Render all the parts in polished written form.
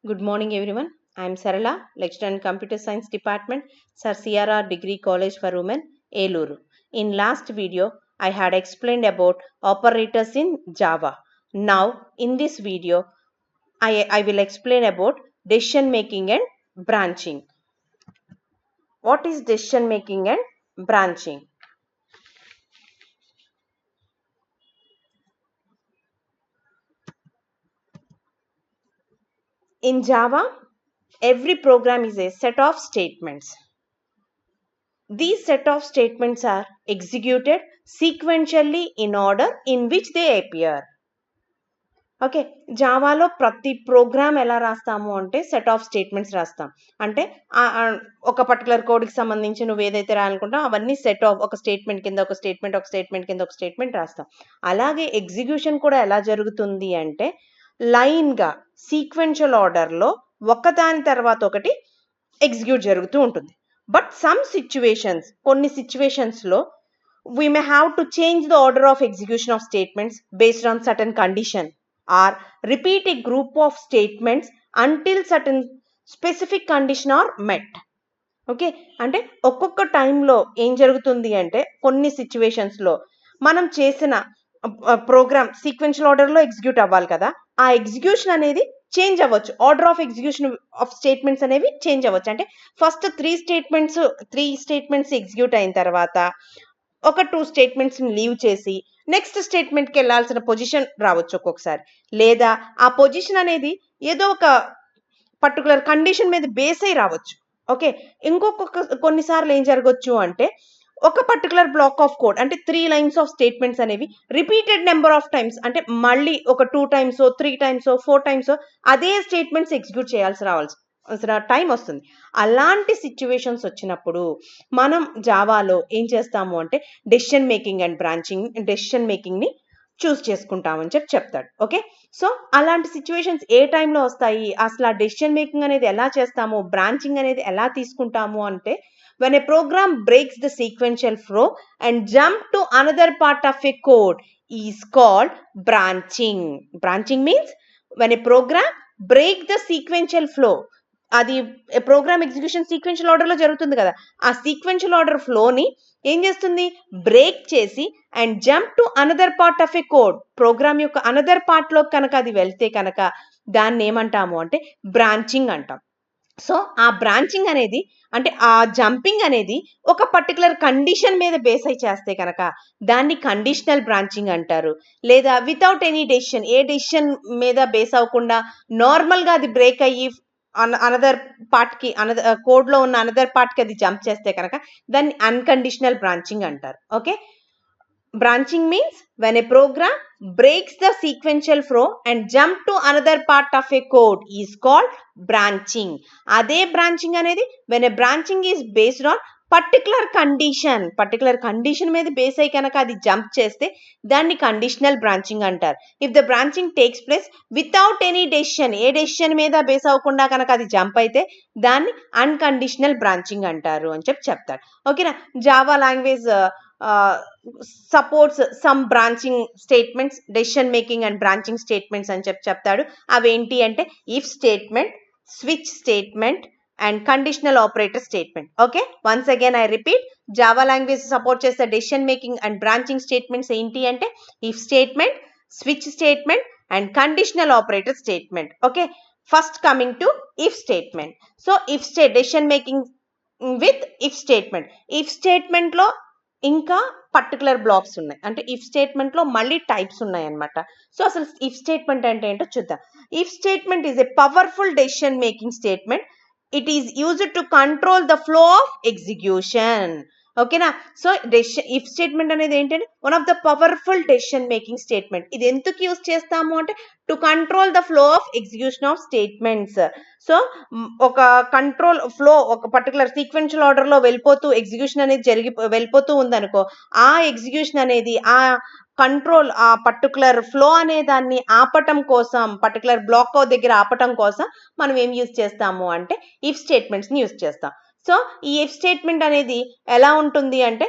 Good morning, everyone. I am Sarala, lecturer in Computer Science Department, Sir CRR Degree College for Women, Eluru. In last video, I had explained about operators in Java. Now, in this video, I will explain about decision making and branching. What is decision making and branching? In Java, every program is a set of statements. These set of statements are executed sequentially in order in which they appear. Okay, జావాలో ప్రతి program ఎలా రాస్తాము అంటే set of statements రాస్తాం. అంటే ఒక particular కోడ్కి సంబంధించి నువ్వు ఏదైతే రాయాలనుకుంటావు అవన్నీ సెట్ ఆఫ్ ఒక స్టేట్మెంట్ కింద ఒక స్టేట్మెంట్ ఒక స్టేట్మెంట్ కింద ఒక స్టేట్మెంట్ రాస్తాం. అలాగే ఎగ్జిక్యూషన్ కూడా ఎలా జరుగుతుంది అంటే లైన్గా సీక్వెన్షియల్ ఆర్డర్లో ఒకదాని తర్వాత ఒకటి ఎగ్జిక్యూట్ జరుగుతూ ఉంటుంది. బట్ సమ్ సిచ్యువేషన్స్, కొన్ని సిచ్యువేషన్స్లో we may have to change the order of execution of statements based on certain condition or repeat a group of statements until certain specific condition are met. Okay, అంటే ఒక్కొక్క టైంలో ఏం జరుగుతుంది అంటే కొన్ని సిచ్యువేషన్స్లో మనం చేసిన ప్రోగ్రామ్ సీక్వెన్షియల్ ఆర్డర్లో ఎగ్జిక్యూట్ అవ్వాలి కదా, ఆ ఎగ్జిక్యూషన్ అనేది చేంజ్ అవ్వచ్చు. Order of execution of statements అనేవి చేంజ్ అవ్వచ్చు. అంటే ఫస్ట్ త్రీ స్టేట్మెంట్స్ ఎగ్జిక్యూట్ అయిన తర్వాత ఒక 2 స్టేట్మెంట్స్ని లీవ్ చేసి నెక్స్ట్ స్టేట్మెంట్కి వెళ్ళాల్సిన పొజిషన్ రావచ్చు ఒక్కొక్కసారి. లేదా ఆ పొజిషన్ అనేది ఏదో ఒక పర్టికులర్ కండిషన్ మీద బేస్ అయి రావచ్చు. ఓకే, కొన్నిసార్లు ఏం జరగవచ్చు అంటే ఒక పర్టికులర్ బ్లాక్ ఆఫ్ కోడ్ అంటే 3 లైన్స్ ఆఫ్ స్టేట్మెంట్స్ అనేవి రిపీటెడ్ నెంబర్ ఆఫ్ టైమ్స్, అంటే మళ్ళీ ఒక 2 టైమ్స్ 3 టైమ్స్ 4 టైమ్స్ అదే స్టేట్మెంట్స్ ఎగ్జిక్యూట్ చేయాల్సిన టైం వస్తుంది. అలాంటి సిచ్యువేషన్స్ వచ్చినప్పుడు మనం జావాలో ఏం చేస్తాము అంటే decision making and branching, decision మేకింగ్ని చూస్ చేసుకుంటామని చెప్తాడు. ఓకే, సో అలాంటి సిచ్యువేషన్స్ ఏ టైంలో వస్తాయి, అసలు ఆ డెసిషన్ మేకింగ్ అనేది ఎలా చేస్తాము, బ్రాంచింగ్ అనేది ఎలా తీసుకుంటాము అంటే when a program breaks the sequential flow and jump to another part of a code is called branching. Branching means when a program break the sequential flow, అది ప్రోగ్రామ్ ఎగ్జిక్యూషన్ సీక్వెన్షియల్ ఆర్డర్లో జరుగుతుంది కదా, ఆ sequential order ఫ్లోని ఏం చేస్తుంది, break చేసి and jump to another part of a code, program యొక్క another పార్ట్లో కనుక అది వెళ్తే కనుక దాన్ని ఏమంటాము అంటే బ్రాంచింగ్ అంటాం. సో ఆ బ్రాంచింగ్ అనేది అంటే ఆ జంపింగ్ అనేది ఒక పర్టికులర్ కండిషన్ మీద బేస్ అయి చేస్తే కనుక దాన్ని కండిషనల్ బ్రాంచింగ్ అంటారు. లేదా వితౌట్ ఎనీ డెసిషన్, ఏ డెసిషన్ మీద బేస్ అవ్వకుండా నార్మల్గా అది బ్రేక్ అయ్యి అనదర్ పార్ట్కి కోడ్లో ఉన్న అనదర్ పార్ట్కి అది జంప్ చేస్తే కనుక దాన్ని అన్కండిషనల్ బ్రాంచింగ్ అంటారు. Okay, branching means when a program breaks the sequential flow and jump to another part of a code is called branching. Ade branching anedi when a branching is based on particular condition మీద base అయ్యి కనుక అది jump చేస్తే దాన్ని conditional branching అంటారు. If the branching takes place without any decision, A decision మీద base అవ్వకుండా కనుక అది జంప్ అయితే దాన్ని అన్కండిషనల్ బ్రాంచింగ్ అంటారు అని చెప్తారు. ఓకేనా, Java language supports some branching statements, decision making and branching statements అని చెప్తాడు. అవేంటి అంటే if statement, switch statement and conditional operator statement. Okay, once again I repeat, Java language support చేసే decision making and branching statements ఏంటి అంటే if statement, switch statement and conditional operator statement. Okay, first coming to if statement. So if decision making with if statement, if స్టేట్మెంట్లో ఇంకా particular blocks ఉన్నాయి, అంటే if స్టేట్మెంట్లో మళ్ళీ types ఉన్నాయి అన్నమాట. So అసలు ఇఫ్ స్టేట్మెంట్ అంటే ఏంటో చూద్దాం. If statement is a powerful decision making statement. It is used to control the flow of execution. ఓకేనా, సో ఇఫ్ స్టేట్మెంట్ అనేది ఏంటంటే one of the powerful decision making statement. ఇది ఎందుకు యూజ్ చేస్తాము అంటే to control the flow of execution of statements. So ఒక control flow ఒక particular sequential ఆర్డర్లో ఎగ్జిక్యూషన్ అనేది వెళ్ళిపోతూ ఉందనుకో, ఆ ఎగ్జిక్యూషన్ అనేది ఆ కంట్రోల్ ఆ పర్టికులర్ ఫ్లో అనే దాన్ని ఆపటం కోసం, పర్టికులర్ బ్లాక్ దగ్గర ఆపటం కోసం మనం ఏం యూజ్ చేస్తాము అంటే ఇఫ్ స్టేట్మెంట్స్ని యూజ్ చేస్తాం. సో ఈ ఇఫ్ స్టేట్మెంట్ అనేది ఎలా ఉంటుంది అంటే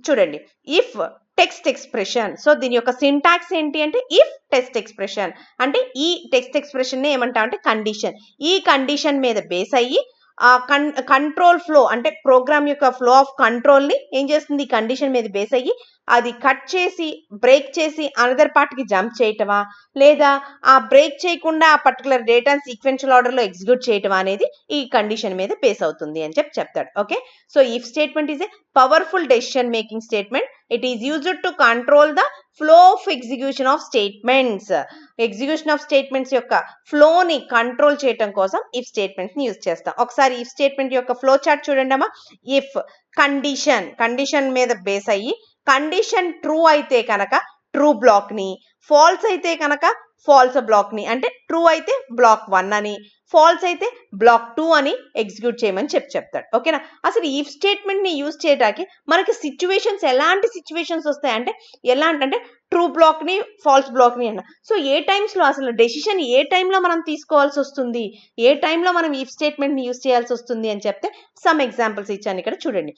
చూడండి, ఇఫ్ టెక్స్ట్ ఎక్స్ప్రెషన్. సో దీని యొక్క సింటాక్స్ ఏంటి అంటే ఇఫ్ టెక్స్ట్ ఎక్స్ప్రెషన్. అంటే ఈ టెక్స్ట్ ఎక్స్ప్రెషన్ ఏమంటామంటే కండిషన్. ఈ కండిషన్ మీద బేస్ అయ్యి కంట్రోల్ ఫ్లో అంటే ప్రోగ్రామ్ యొక్క ఫ్లో ఆఫ్ కంట్రోల్ ని ఏం చేస్తుంది, ఈ కండిషన్ మీద బేస్ అయ్యి అది కట్ చేసి బ్రేక్ చేసి అనదర్ పార్ట్ కి జంప్ చేయటమా, లేదా ఆ బ్రేక్ చేయకుండా ఆ పర్టికులర్ డేటాను సీక్వెన్షియల్ ఆర్డర్ లో ఎగ్జిక్యూట్ చేయటమా అనేది ఈ కండిషన్ మీద బేస్ అవుతుంది అని చెప్తాడు. Okay, so if statement is a powerful decision making statement. It is used to control the flow of execution of statements. Execution of statements యొక్క ఫ్లోని కంట్రోల్ చేయటం కోసం ఇఫ్ స్టేట్మెంట్స్ ని యూజ్ చేస్తాం. ఒకసారి ఇఫ్ స్టేట్మెంట్ యొక్క ఫ్లో చార్ట్ చూడండి అమ్మా. If condition మీద బేస్ అయ్యి కండిషన్ ట్రూ అయితే కనుక ట్రూ బ్లాక్ ని, ఫాల్స్ అయితే కనుక ఫాల్స్ బ్లాక్ ని, అంటే ట్రూ అయితే బ్లాక్ 1 అని, ఫాల్స్ అయితే బ్లాక్ 2 అని ఎగ్జిక్యూట్ చేయమని చెప్తాడు. ఓకేనా. అసలు ఇఫ్ స్టేట్మెంట్ ని యూజ్ చేయడానికి మనకి సిచ్యువేషన్స్ ఎలాంటి సిచ్యువేషన్స్ వస్తాయంటే అంటే ట్రూ బ్లాక్ ని ఫాల్స్ బ్లాక్ ని అన్న. సో ఏ టైమ్స్ లో అసలు డెసిషన్ ఏ టైంలో మనం తీసుకోవాల్సి వస్తుంది, ఏ టైంలో మనం ఇఫ్ స్టేట్మెంట్ ని యూజ్ చేయాల్సి వస్తుంది అని చెప్తే సమ్ ఎగ్జాంపుల్స్ ఇచ్చాను ఇక్కడ చూడండి.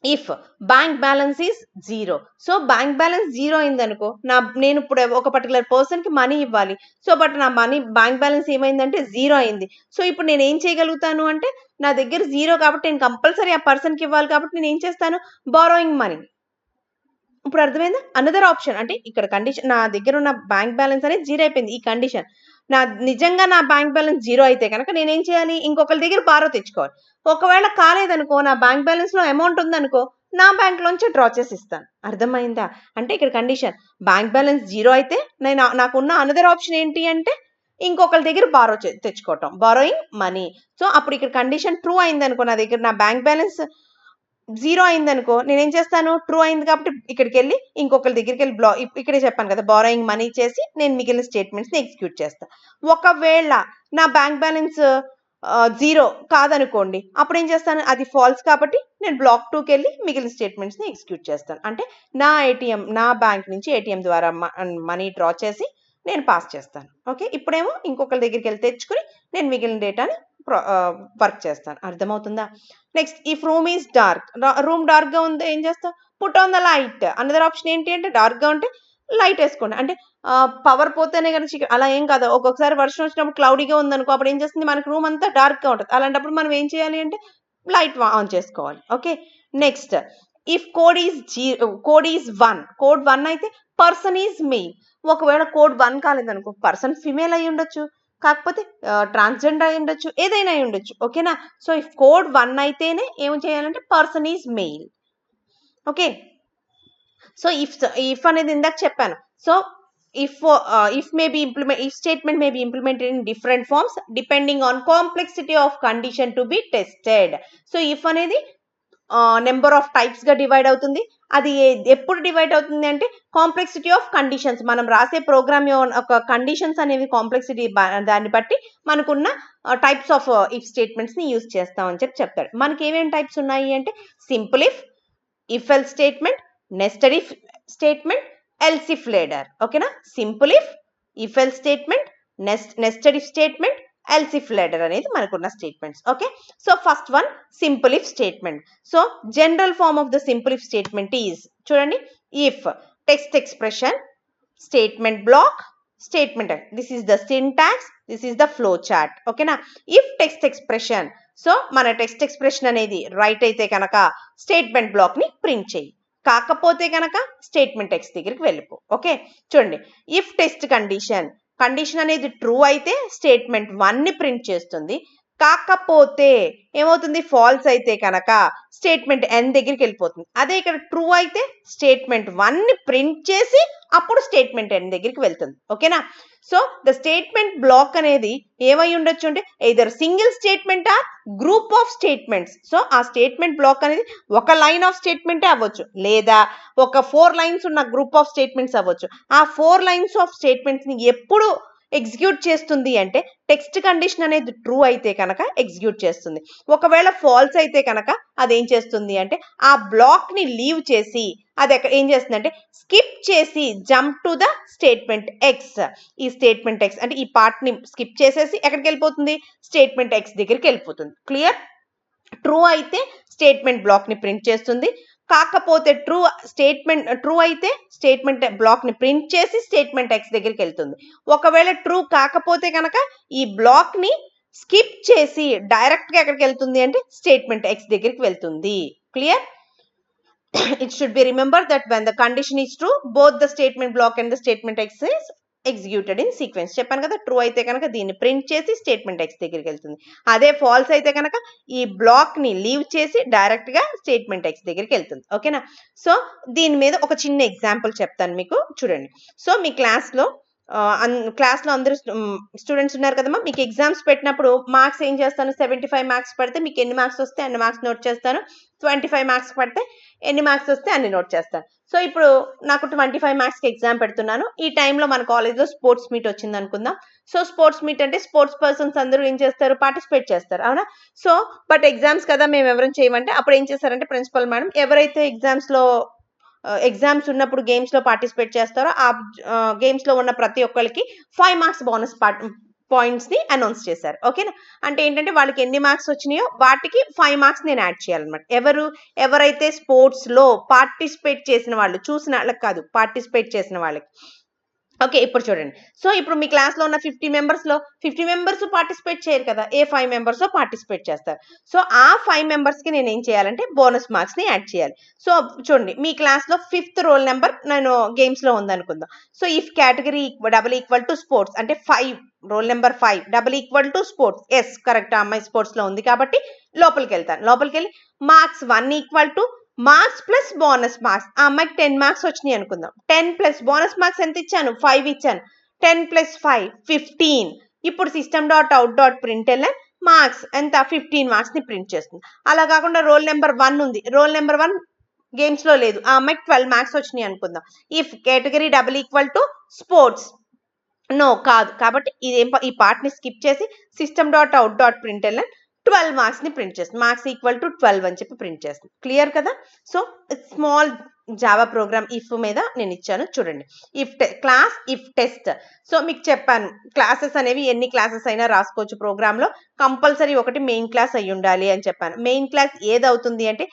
If bank balance is 0. So bank balance 0 అయిందనుకో, నేను ఇప్పుడు ఒక పర్టికులర్ పర్సన్ కి మనీ ఇవ్వాలి. సో బట్ నా బ్యాంక్ బ్యాలెన్స్ ఏమైందంటే 0 అయింది. సో ఇప్పుడు నేను ఏం చేయగలుగుతాను అంటే నా దగ్గర 0 కాబట్టి నేను కంపల్సరీ ఆ పర్సన్ కి ఇవ్వాలి కాబట్టి నేను ఏం చేస్తాను, బారోయింగ్ మనీ. ఇప్పుడు అర్థమైందా. అనదర్ ఆప్షన్ అంటే ఇక్కడ కండిషన్ నా దగ్గర ఉన్న బ్యాంక్ బ్యాలెన్స్ అనేది 0 అయిపోయింది. ఈ కండిషన్ నిజంగా నా బ్యాంక్ బ్యాలెన్స్ 0 అయితే కనుక నేనేం చేయాలి, ఇంకొకరి దగ్గర బారో తెచ్చుకోవాలి. ఒకవేళ కాలేదనుకో, నా బ్యాంక్ బ్యాలెన్స్ లో అమౌంట్ ఉందనుకో, నా బ్యాంక్ లోంచి డ్రా చేసి ఇస్తాను. అర్థమైందా. అంటే ఇక్కడ కండిషన్ బ్యాంక్ బ్యాలెన్స్ 0 అయితే నాకున్న అనదర్ ఆప్షన్ ఏంటి అంటే ఇంకొకరి దగ్గర బారో తెచ్చుకోవటం, బారోయింగ్ మనీ. సో అప్పుడు ఇక్కడ కండిషన్ ట్రూ అయిందనుకో, నా దగ్గర నా బ్యాంక్ బ్యాలెన్స్ 0 అయిందనుకో, నేనేం చేస్తాను, ట్రూ అయింది కాబట్టి ఇక్కడికి వెళ్ళి ఇంకొకరి దగ్గరికి వెళ్ళి ఇక్కడే చెప్పాను కదా, బారోయింగ్ మనీ చేసి నేను మిగిలిన స్టేట్మెంట్స్ ని ఎగ్జిక్యూట్ చేస్తాను. ఒకవేళ నా బ్యాంక్ బ్యాలెన్స్ 0 కాదనుకోండి, అప్పుడు ఏం చేస్తాను, అది ఫాల్స్ కాబట్టి నేను బ్లాక్ 2కి వెళ్ళి మిగిలిన స్టేట్మెంట్స్ ని ఎగ్జిక్యూట్ చేస్తాను. అంటే నా బ్యాంక్ నుంచి ఏటీఎం ద్వారా మనీ డ్రా చేసి నేను పాస్ చేస్తాను. ఓకే, ఇప్పుడేమో ఇంకొకరి దగ్గరికి వెళ్ళి తెచ్చుకుని నేను మిగిలిన డేటాని వర్క్ చేస్తాను. అర్థమవుతుందా. Next if room is dark, room dark గా ఉంది, ఏం చేస్తావు, put on the light. Another option ఏంటి అంటే డార్క్ గా ఉంటే లైట్ వేసుకోండి. అంటే పవర్ పోతేనే కనుక అలా ఏం కాదు, ఒక్కొక్కసారి వర్షం వచ్చినప్పుడు క్లౌడీగా ఉందనుకో, అప్పుడు ఏం చేస్తుంది, మనకి రూమ్ అంతా డార్క్ గా ఉంటుంది. అలాంటప్పుడు మనం ఏం చేయాలి అంటే లైట్ ఆన్ చేసుకోవాలి. Okay, next if code is 1, code 1 అయితే పర్సన్ ఈజ్ మెయిల్. ఒకవేళ కోడ్ 1 కాలేదనుకో, పర్సన్ ఫిమేల్ అయి ఉండొచ్చు, కాకపోతే ట్రాన్స్జెండర్ అయి ఉండొచ్చు, ఏదైనా అయి ఉండొచ్చు. ఓకేనా. సో ఇఫ్ కోడ్ 1 అయితేనే ఏం చేయాలంటే person is mail. Okay, so if అనేది ఇందాక చెప్పాను. So if statement may be implemented in different forms depending on complexity of condition to be tested. So if అనేది నెంబర్ ఆఫ్ టైప్స్ గా divide అవుతుంది. అది ఎప్పుడు డివైడ్ అవుతుంది అంటే కాంప్లెక్సిటీ ఆఫ్ కండిషన్స్, మనం రాసే ప్రోగ్రామ్ యొక్క కండిషన్స్ అనేవి కాంప్లెక్సిటీ దాన్ని బట్టి మనకున్న టైప్స్ ఆఫ్ ఇఫ్ స్టేట్మెంట్స్ ని యూజ్ చేస్తామని చెప్తాడు. మనకి ఏమేమి టైప్స్ ఉన్నాయి అంటే simple if else statement, nested if statement, else if ladder. ఓకేనా. Simple if else statement, nested if statement, else if ladder అనేది మనకున్న స్టేట్మెంట్స్. Okay, so first one simple if statement. So general form of the simple if statement is చూడండి, if test expression, statement block, statement. This is the syntax, this is the flow chart. ఓకేనా. If test expression, so మన text expression అనేది right అయితే కనుక statement black ని print చేయి, కాకపోతే కనుక స్టేట్మెంట్ ఎక్స్ దగ్గరికి వెళ్ళిపో. ఓకే, చూడండి, ఇఫ్ టెస్ట్ కండిషన్ అనేది ట్రూ అయితే స్టేట్మెంట్ 1 ని ప్రింట్ చేస్తుంది, కాకపోతే ఏమవుతుంది, ఫాల్స్ అయితే కనుక స్టేట్మెంట్ n దగ్గరికి వెళ్ళిపోతుంది. అదే ఇక్కడ ట్రూ అయితే స్టేట్మెంట్ 1 ని ప్రింట్ చేసి అప్పుడు స్టేట్మెంట్ n దగ్గరికి వెళ్తుంది. ఓకేనా. సో ద స్టేట్మెంట్ బ్లాక్ అనేది ఏమై ఉండొచ్చు అంటే either single statement or group of statements. So ఆ స్టేట్మెంట్ బ్లాక్ అనేది ఒక లైన్ ఆఫ్ స్టేట్మెంటే అవ్వచ్చు, లేదా ఒక 4 లైన్స్ ఉన్న గ్రూప్ ఆఫ్ స్టేట్మెంట్స్ అవ్వచ్చు. ఆ 4 లైన్స్ ఆఫ్ స్టేట్మెంట్స్ ని ఎప్పుడు ఎగ్జిక్యూట్ చేస్తుంది అంటే టెక్స్ట్ కండిషన్ అనేది ట్రూ అయితే కనుక ఎగ్జిక్యూట్ చేస్తుంది. ఒకవేళ ఫాల్స్ అయితే కనుక అదేం చేస్తుంది అంటే ఆ బ్లాక్ ని లీవ్ చేసి అది ఏం చేస్తుంది అంటే స్కిప్ చేసి jump to the statement X. ఈ స్టేట్మెంట్ ఎక్స్ అంటే ఈ పార్ట్ ని స్కిప్ చేసేసి ఎక్కడికి వెళ్ళిపోతుంది, స్టేట్మెంట్ ఎక్స్ దగ్గరికి వెళ్ళిపోతుంది. క్లియర్. ట్రూ అయితే స్టేట్మెంట్ బ్లాక్ ని ప్రింట్ చేస్తుంది, కాకపోతే ట్రూ అయితే స్టేట్మెంట్ బ్లాక్ ని ప్రింట్ చేసి స్టేట్మెంట్ ఎక్స్ దగ్గరికి వెళ్తుంది. ఒకవేళ ట్రూ కాకపోతే కనుక ఈ బ్లాక్ ని స్కిప్ చేసి డైరెక్ట్ గా ఎక్కడికి వెళ్తుంది అంటే స్టేట్మెంట్ ఎక్స్ దగ్గరికి వెళ్తుంది. Clear? It should be remembered that when the condition is true, both the statement block and the statement x is executed in sequence. చెప్పాను కదా, ట్రూ అయితే కనుక దీన్ని ప్రింట్ చేసి స్టేట్మెంట్ ఎక్స్ దగ్గరికి వెళ్తుంది. అదే ఫాల్స్ అయితే కనుక ఈ బ్లాక్ ని లీవ్ చేసి డైరెక్ట్ గా స్టేట్మెంట్ ఎక్స్ దగ్గరికి వెళ్తుంది. ఓకేనా? సో దీని మీద ఒక చిన్న ఎగ్జాంపుల్ చెప్తాను మీకు, చూడండి. సో మీ క్లాస్లో అందరూ స్టూడెంట్స్ ఉన్నారు కదమ్మా. మీకు ఎగ్జామ్స్ పెట్టినప్పుడు మార్క్స్ ఏం చేస్తాను, 75 మార్క్స్ పడితే మీకు ఎన్ని మార్క్స్ వస్తే అన్ని మార్క్స్ నోట్ చేస్తాను. 25 మార్క్స్ పడితే ఎన్ని మార్క్స్ వస్తే అన్ని నోట్ చేస్తాను. సో ఇప్పుడు నాకు 25 మార్క్స్కి ఎగ్జామ్ పెడుతున్నాను. ఈ టైంలో మన కాలేజ్లో స్పోర్ట్స్ మీట్ వచ్చింది అనుకుందాం. సో స్పోర్ట్స్ మీట్ అంటే స్పోర్ట్స్ పర్సన్స్ అందరూ ఏం చేస్తారు, పార్టిసిపేట్ చేస్తారు, అవునా? సో బట్ ఎగ్జామ్స్ కదా, మేము ఎవరైనా చేయమంటే అప్పుడు ఏం చేస్తారంటే ప్రిన్సిపల్ మేడం ఎవరైతే ఎగ్జామ్స్ ఉన్నప్పుడు గేమ్స్ లో పార్టిసిపేట్ చేస్తారో ఆ గేమ్స్ లో ఉన్న ప్రతి ఒక్కరికి 5 మార్క్స్ బోనస్ పాయింట్స్ ని అనౌన్స్ చేశారు. ఓకేనా? అంటే ఏంటంటే వాళ్ళకి ఎన్ని మార్క్స్ వచ్చినాయో వాటికి 5 మార్క్స్ నేను యాడ్ చేయాలన్నమాట. ఎవరైతే స్పోర్ట్స్ లో పార్టిసిపేట్ చేసిన వాళ్ళు, చూసిన వాళ్ళకి కాదు, పార్టిసిపేట్ చేసిన వాళ్ళకి. ఓకే, ఇప్పుడు చూడండి. సో ఇప్పుడు మీ క్లాస్ లో ఉన్న 50 మెంబర్స్ పార్టిసిపేట్ చేయరు కదా, ఏ 5 మెంబర్స్ పార్టిసిపేట్ చేస్తారు. సో ఆ 5 మెంబర్స్ కి నేను ఏం చేయాలంటే బోనస్ మార్క్స్ ని యాడ్ చేయాలి. సో చూడండి, మీ క్లాస్ లో 5th రోల్ నెంబర్ నేను గేమ్స్ లో ఉందనుకుందాం. So if category double equal to sports అంటే 5 roll number 5 double equal to sports, yes correct, అమ్మాయి స్పోర్ట్స్ లో ఉంది కాబట్టి లోపలికి వెళ్తాను. లోపలికి వెళ్ళి marks 1 equal to marks plus bonus marks, ఆ అమ్మాయికి 10 మార్క్స్ వచ్చినాయి అనుకుందాం. 10 ప్లస్ బోనస్ మార్క్స్ ఎంత ఇచ్చాను, 5 ఇచ్చాను. 10 ప్లస్ 5 15. ఇప్పుడు system dot out dot println marks ఎంత, 15 మార్క్స్ ని ప్రింట్ చేస్తుంది. అలా కాకుండా రోల్ నెంబర్ 1 ఉంది, రోల్ నెంబర్ 1 గేమ్స్ లో లేదు, ఆ అమ్మాయికి 12 మార్క్స్ వచ్చినాయి అనుకుందాం. If category double equal to sports, no కాదు, కాబట్టి ఈ పార్ట్ ని స్కిప్ చేసి system dot out dot print L N 12 marks ని ప్రింట్ చేస్తుంది. మార్క్స్ ఈక్వల్ టు 12 అని చెప్పి ప్రింట్ చేస్తుంది. క్లియర్ కదా? So small Java program if మీద నేను ఇచ్చాను, చూడండి. Class if test. సో మీకు చెప్పాను క్లాసెస్ అనేవి ఎన్ని క్లాసెస్ అయినా రాసుకోవచ్చు ప్రోగ్రామ్ లో, కంపల్సరీ ఒకటి మెయిన్ క్లాస్ అయి ఉండాలి అని చెప్పాను. మెయిన్ క్లాస్ ఏదవుతుంది అంటే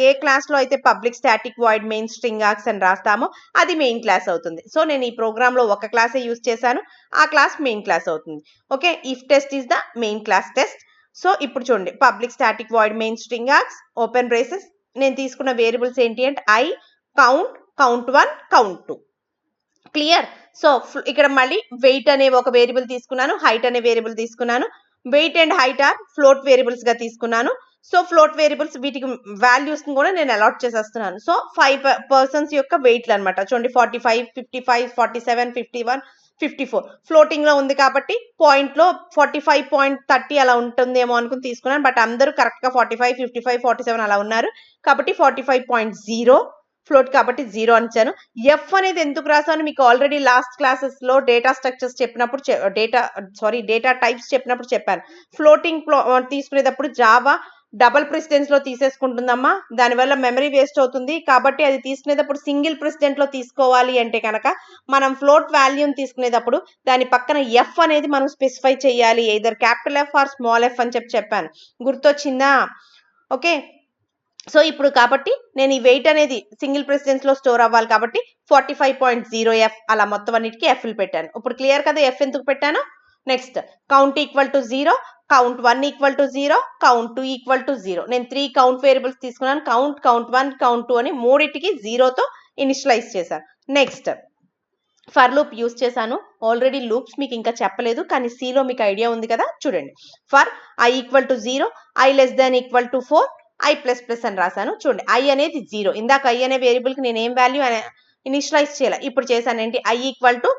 ఏ క్లాస్ లో అయితే public static void main string args అని రాస్తామో అది మెయిన్ క్లాస్ అవుతుంది. సో నేను ఈ ప్రోగ్రామ్ లో ఒక క్లాసే యూజ్ చేశాను, ఆ క్లాస్ మెయిన్ క్లాస్ అవుతుంది. Okay, if test is the main class test. So ఇప్పుడు చూడండి, public static void main string args open braces, నేను తీసుకున్న వేరియబుల్స్ ఏంటి అంటే I, count1, count2. Clear? So ఇక్కడ మళ్ళీ వెయిట్ అనే ఒక వేరియబుల్ తీసుకున్నాను, హైట్ అనే వేరియబుల్ తీసుకున్నాను. Weight and height are float variables గా తీసుకున్నాను. సో ఫ్లోట్ వేరియబుల్స్ వీటికి వాల్యూస్ కూడా నేను అలాట్ చేసేస్తున్నాను. సో 5 పర్సన్స్ యొక్క వెయిట్లు అనమాట. చూడండి 45, 55, 47, 51, 54 ఫ్లోటింగ్ లో ఉంది కాబట్టి పాయింట్ లో 45.30 అలా ఉంటుందేమో అనుకుని తీసుకున్నాను. బట్ అందరూ కరెక్ట్ గా 45, 55, 47 అలా ఉన్నారు కాబట్టి 45.0 ఫ్లోట్ కాబట్టి 0 అని ఇచ్చాను. ఎఫ్ అనేది ఎందుకు రాసాను మీకు ఆల్రెడీ లాస్ట్ క్లాసెస్ లో డేటా స్ట్రక్చర్స్ చెప్పినప్పుడు డేటా టైప్స్ చెప్పినప్పుడు చెప్పాను. ఫ్లోటింగ్ తీసుకునేటప్పుడు జావా డబుల్ ప్రెసిడెన్స్ లో తీసేసుకుంటుందమ్మా, దానివల్ల మెమరీ వేస్ట్ అవుతుంది. కాబట్టి అది తీసుకునేటప్పుడు సింగిల్ ప్రెసిడెంట్ లో తీసుకోవాలి అంటే కనుక మనం ఫ్లోట్ వాల్యూని తీసుకునేటప్పుడు దాని పక్కన ఎఫ్ అనేది మనం స్పెసిఫై చేయాలి, either capital F R small F అని చెప్పాను. గుర్తొచ్చిందా? ఓకే, సో ఇప్పుడు కాబట్టి నేను ఈ వెయిట్ అనేది సింగిల్ ప్రెసిడెన్స్ లో స్టోర్ అవ్వాలి కాబట్టి 45.0 అలా మొత్తం అన్నిటికీ ఎఫ్లు పెట్టాను. ఇప్పుడు క్లియర్ కదా ఎఫ్ ఎందుకు పెట్టాను? Next count equal to 0, count1 equal to 0, count2 equal to 0. నేను 3 కౌంట్ వేరియబుల్స్ తీసుకున్నాను, count1, count2 అని మూడింటికి 0తో ఇనిషియలైజ్ చేశాను. నెక్స్ట్ ఫర్ లూప్ యూజ్ చేశాను. ఆల్రెడీ లూప్స్ మీకు ఇంకా చెప్పలేదు కానీ సిలో మీకు ఐడియా ఉంది కదా, చూడండి. For I equal to 0, I less than equal to 4, I plus plus అని రాశాను. చూడండి ఐ అనేది 0, ఇందాక ఐ అనే వేరియబుల్ కి నేను ఏం వాల్యూ ఇనిషియలైజ్ చేయాలి, ఇప్పుడు చేశాను ఏంటి, ఐ ఈక్వల్ టు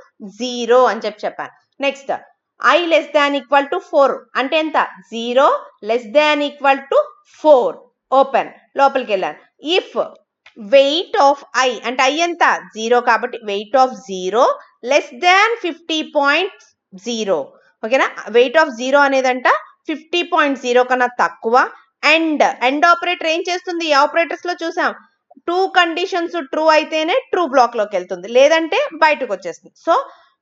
0 అని చెప్పాను. Next I less than equal to 4 అంటే ఎంత, 0 less than equal to 4 open, లోపలికి వెళ్ళాను. ఇఫ్ వెయిట్ ఆఫ్ ఐ అంటే ఐ ఎంత 0 కాబట్టి వెయిట్ ఆఫ్ 0 లెస్ దాన్ 50.0. ఓకేనా, వెయిట్ ఆఫ్ 0 అనేదంట 50.0 కన్నా తక్కువ. అండ్ ఆపరేటర్ ఏం చేస్తుంది, ఈ ఆపరేటర్స్ లో చూసాం 2 కండిషన్స్ ట్రూ అయితేనే ట్రూ బ్లాక్ లోకి వెళ్తుంది, లేదంటే బయటకు వచ్చేస్తుంది. సో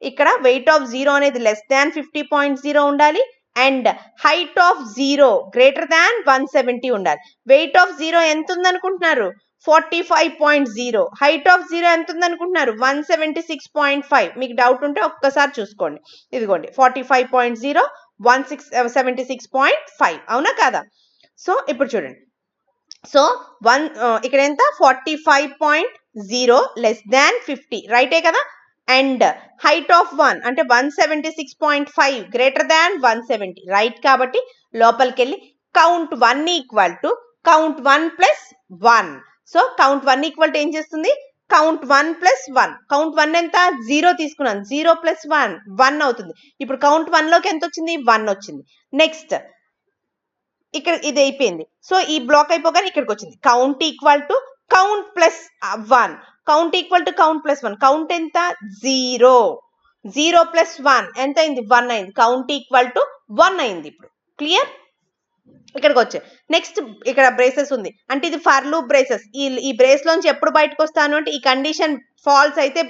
ఇక్కడ వెయిట్ ఆఫ్ 0 అనేది లెస్ దాన్ 50.0 ఉండాలి and height of 0 greater than 170 ఉండాలి. వెయిట్ ఆఫ్ 0 ఎంత ఉంది అనుకుంటున్నారు, 45.0. హైట్ ఆఫ్ 0 ఎంత ఉంది అనుకుంటున్నారు? 176.5. మీకు డౌట్ ఉంటే ఒక్కసారి చూసుకోండి. ఇదిగోండి 45.0, 176.5. అవునా కాదా? సో ఇప్పుడు చూడండి. సో ఇక్కడ ఎంత? 45.0 లెస్ దాన్ 50. రైటే కదా? అండ్ హైట్ ఆఫ్ 1 అంటే 176.5 గ్రేటర్ దాన్ 170. రైట్. కాబట్టి లోపలికి వెళ్ళి count 1 equal to count 1 plus 1. So count 1 equal to ఏం చేస్తుంది? Count 1 plus 1. కౌంట్ 1 ఎంత? 0 తీసుకున్నాను. 0 ప్లస్ 1 1 అవుతుంది. ఇప్పుడు కౌంట్ 1 లోకి ఎంత వచ్చింది? 1 వచ్చింది. నెక్స్ట్ ఇక్కడ ఇది అయిపోయింది. సో ఈ బ్లాక్ అయిపోగానే ఇక్కడికి వచ్చింది. Count equal to count plus 1. Count equal to count plus 1. Count ఎంత? 0. 0 ప్లస్ 1 ఎంత అయింది? 1 అయింది. కౌంట్ ఈక్వల్ టు 1 అయింది. ఇప్పుడు క్లియర్? ఇక్కడికి వచ్చే నెక్స్ట్ ఇక్కడ బ్రేసెస్ ఉంది. అంటే ఇది ఫర్ లూప్ బ్రేసెస్. ఈ బ్రేస్ లోంచి ఎప్పుడు బయటకు వస్తాను అంటే ఈ కండిషన్ ఫాల్స్ అయితే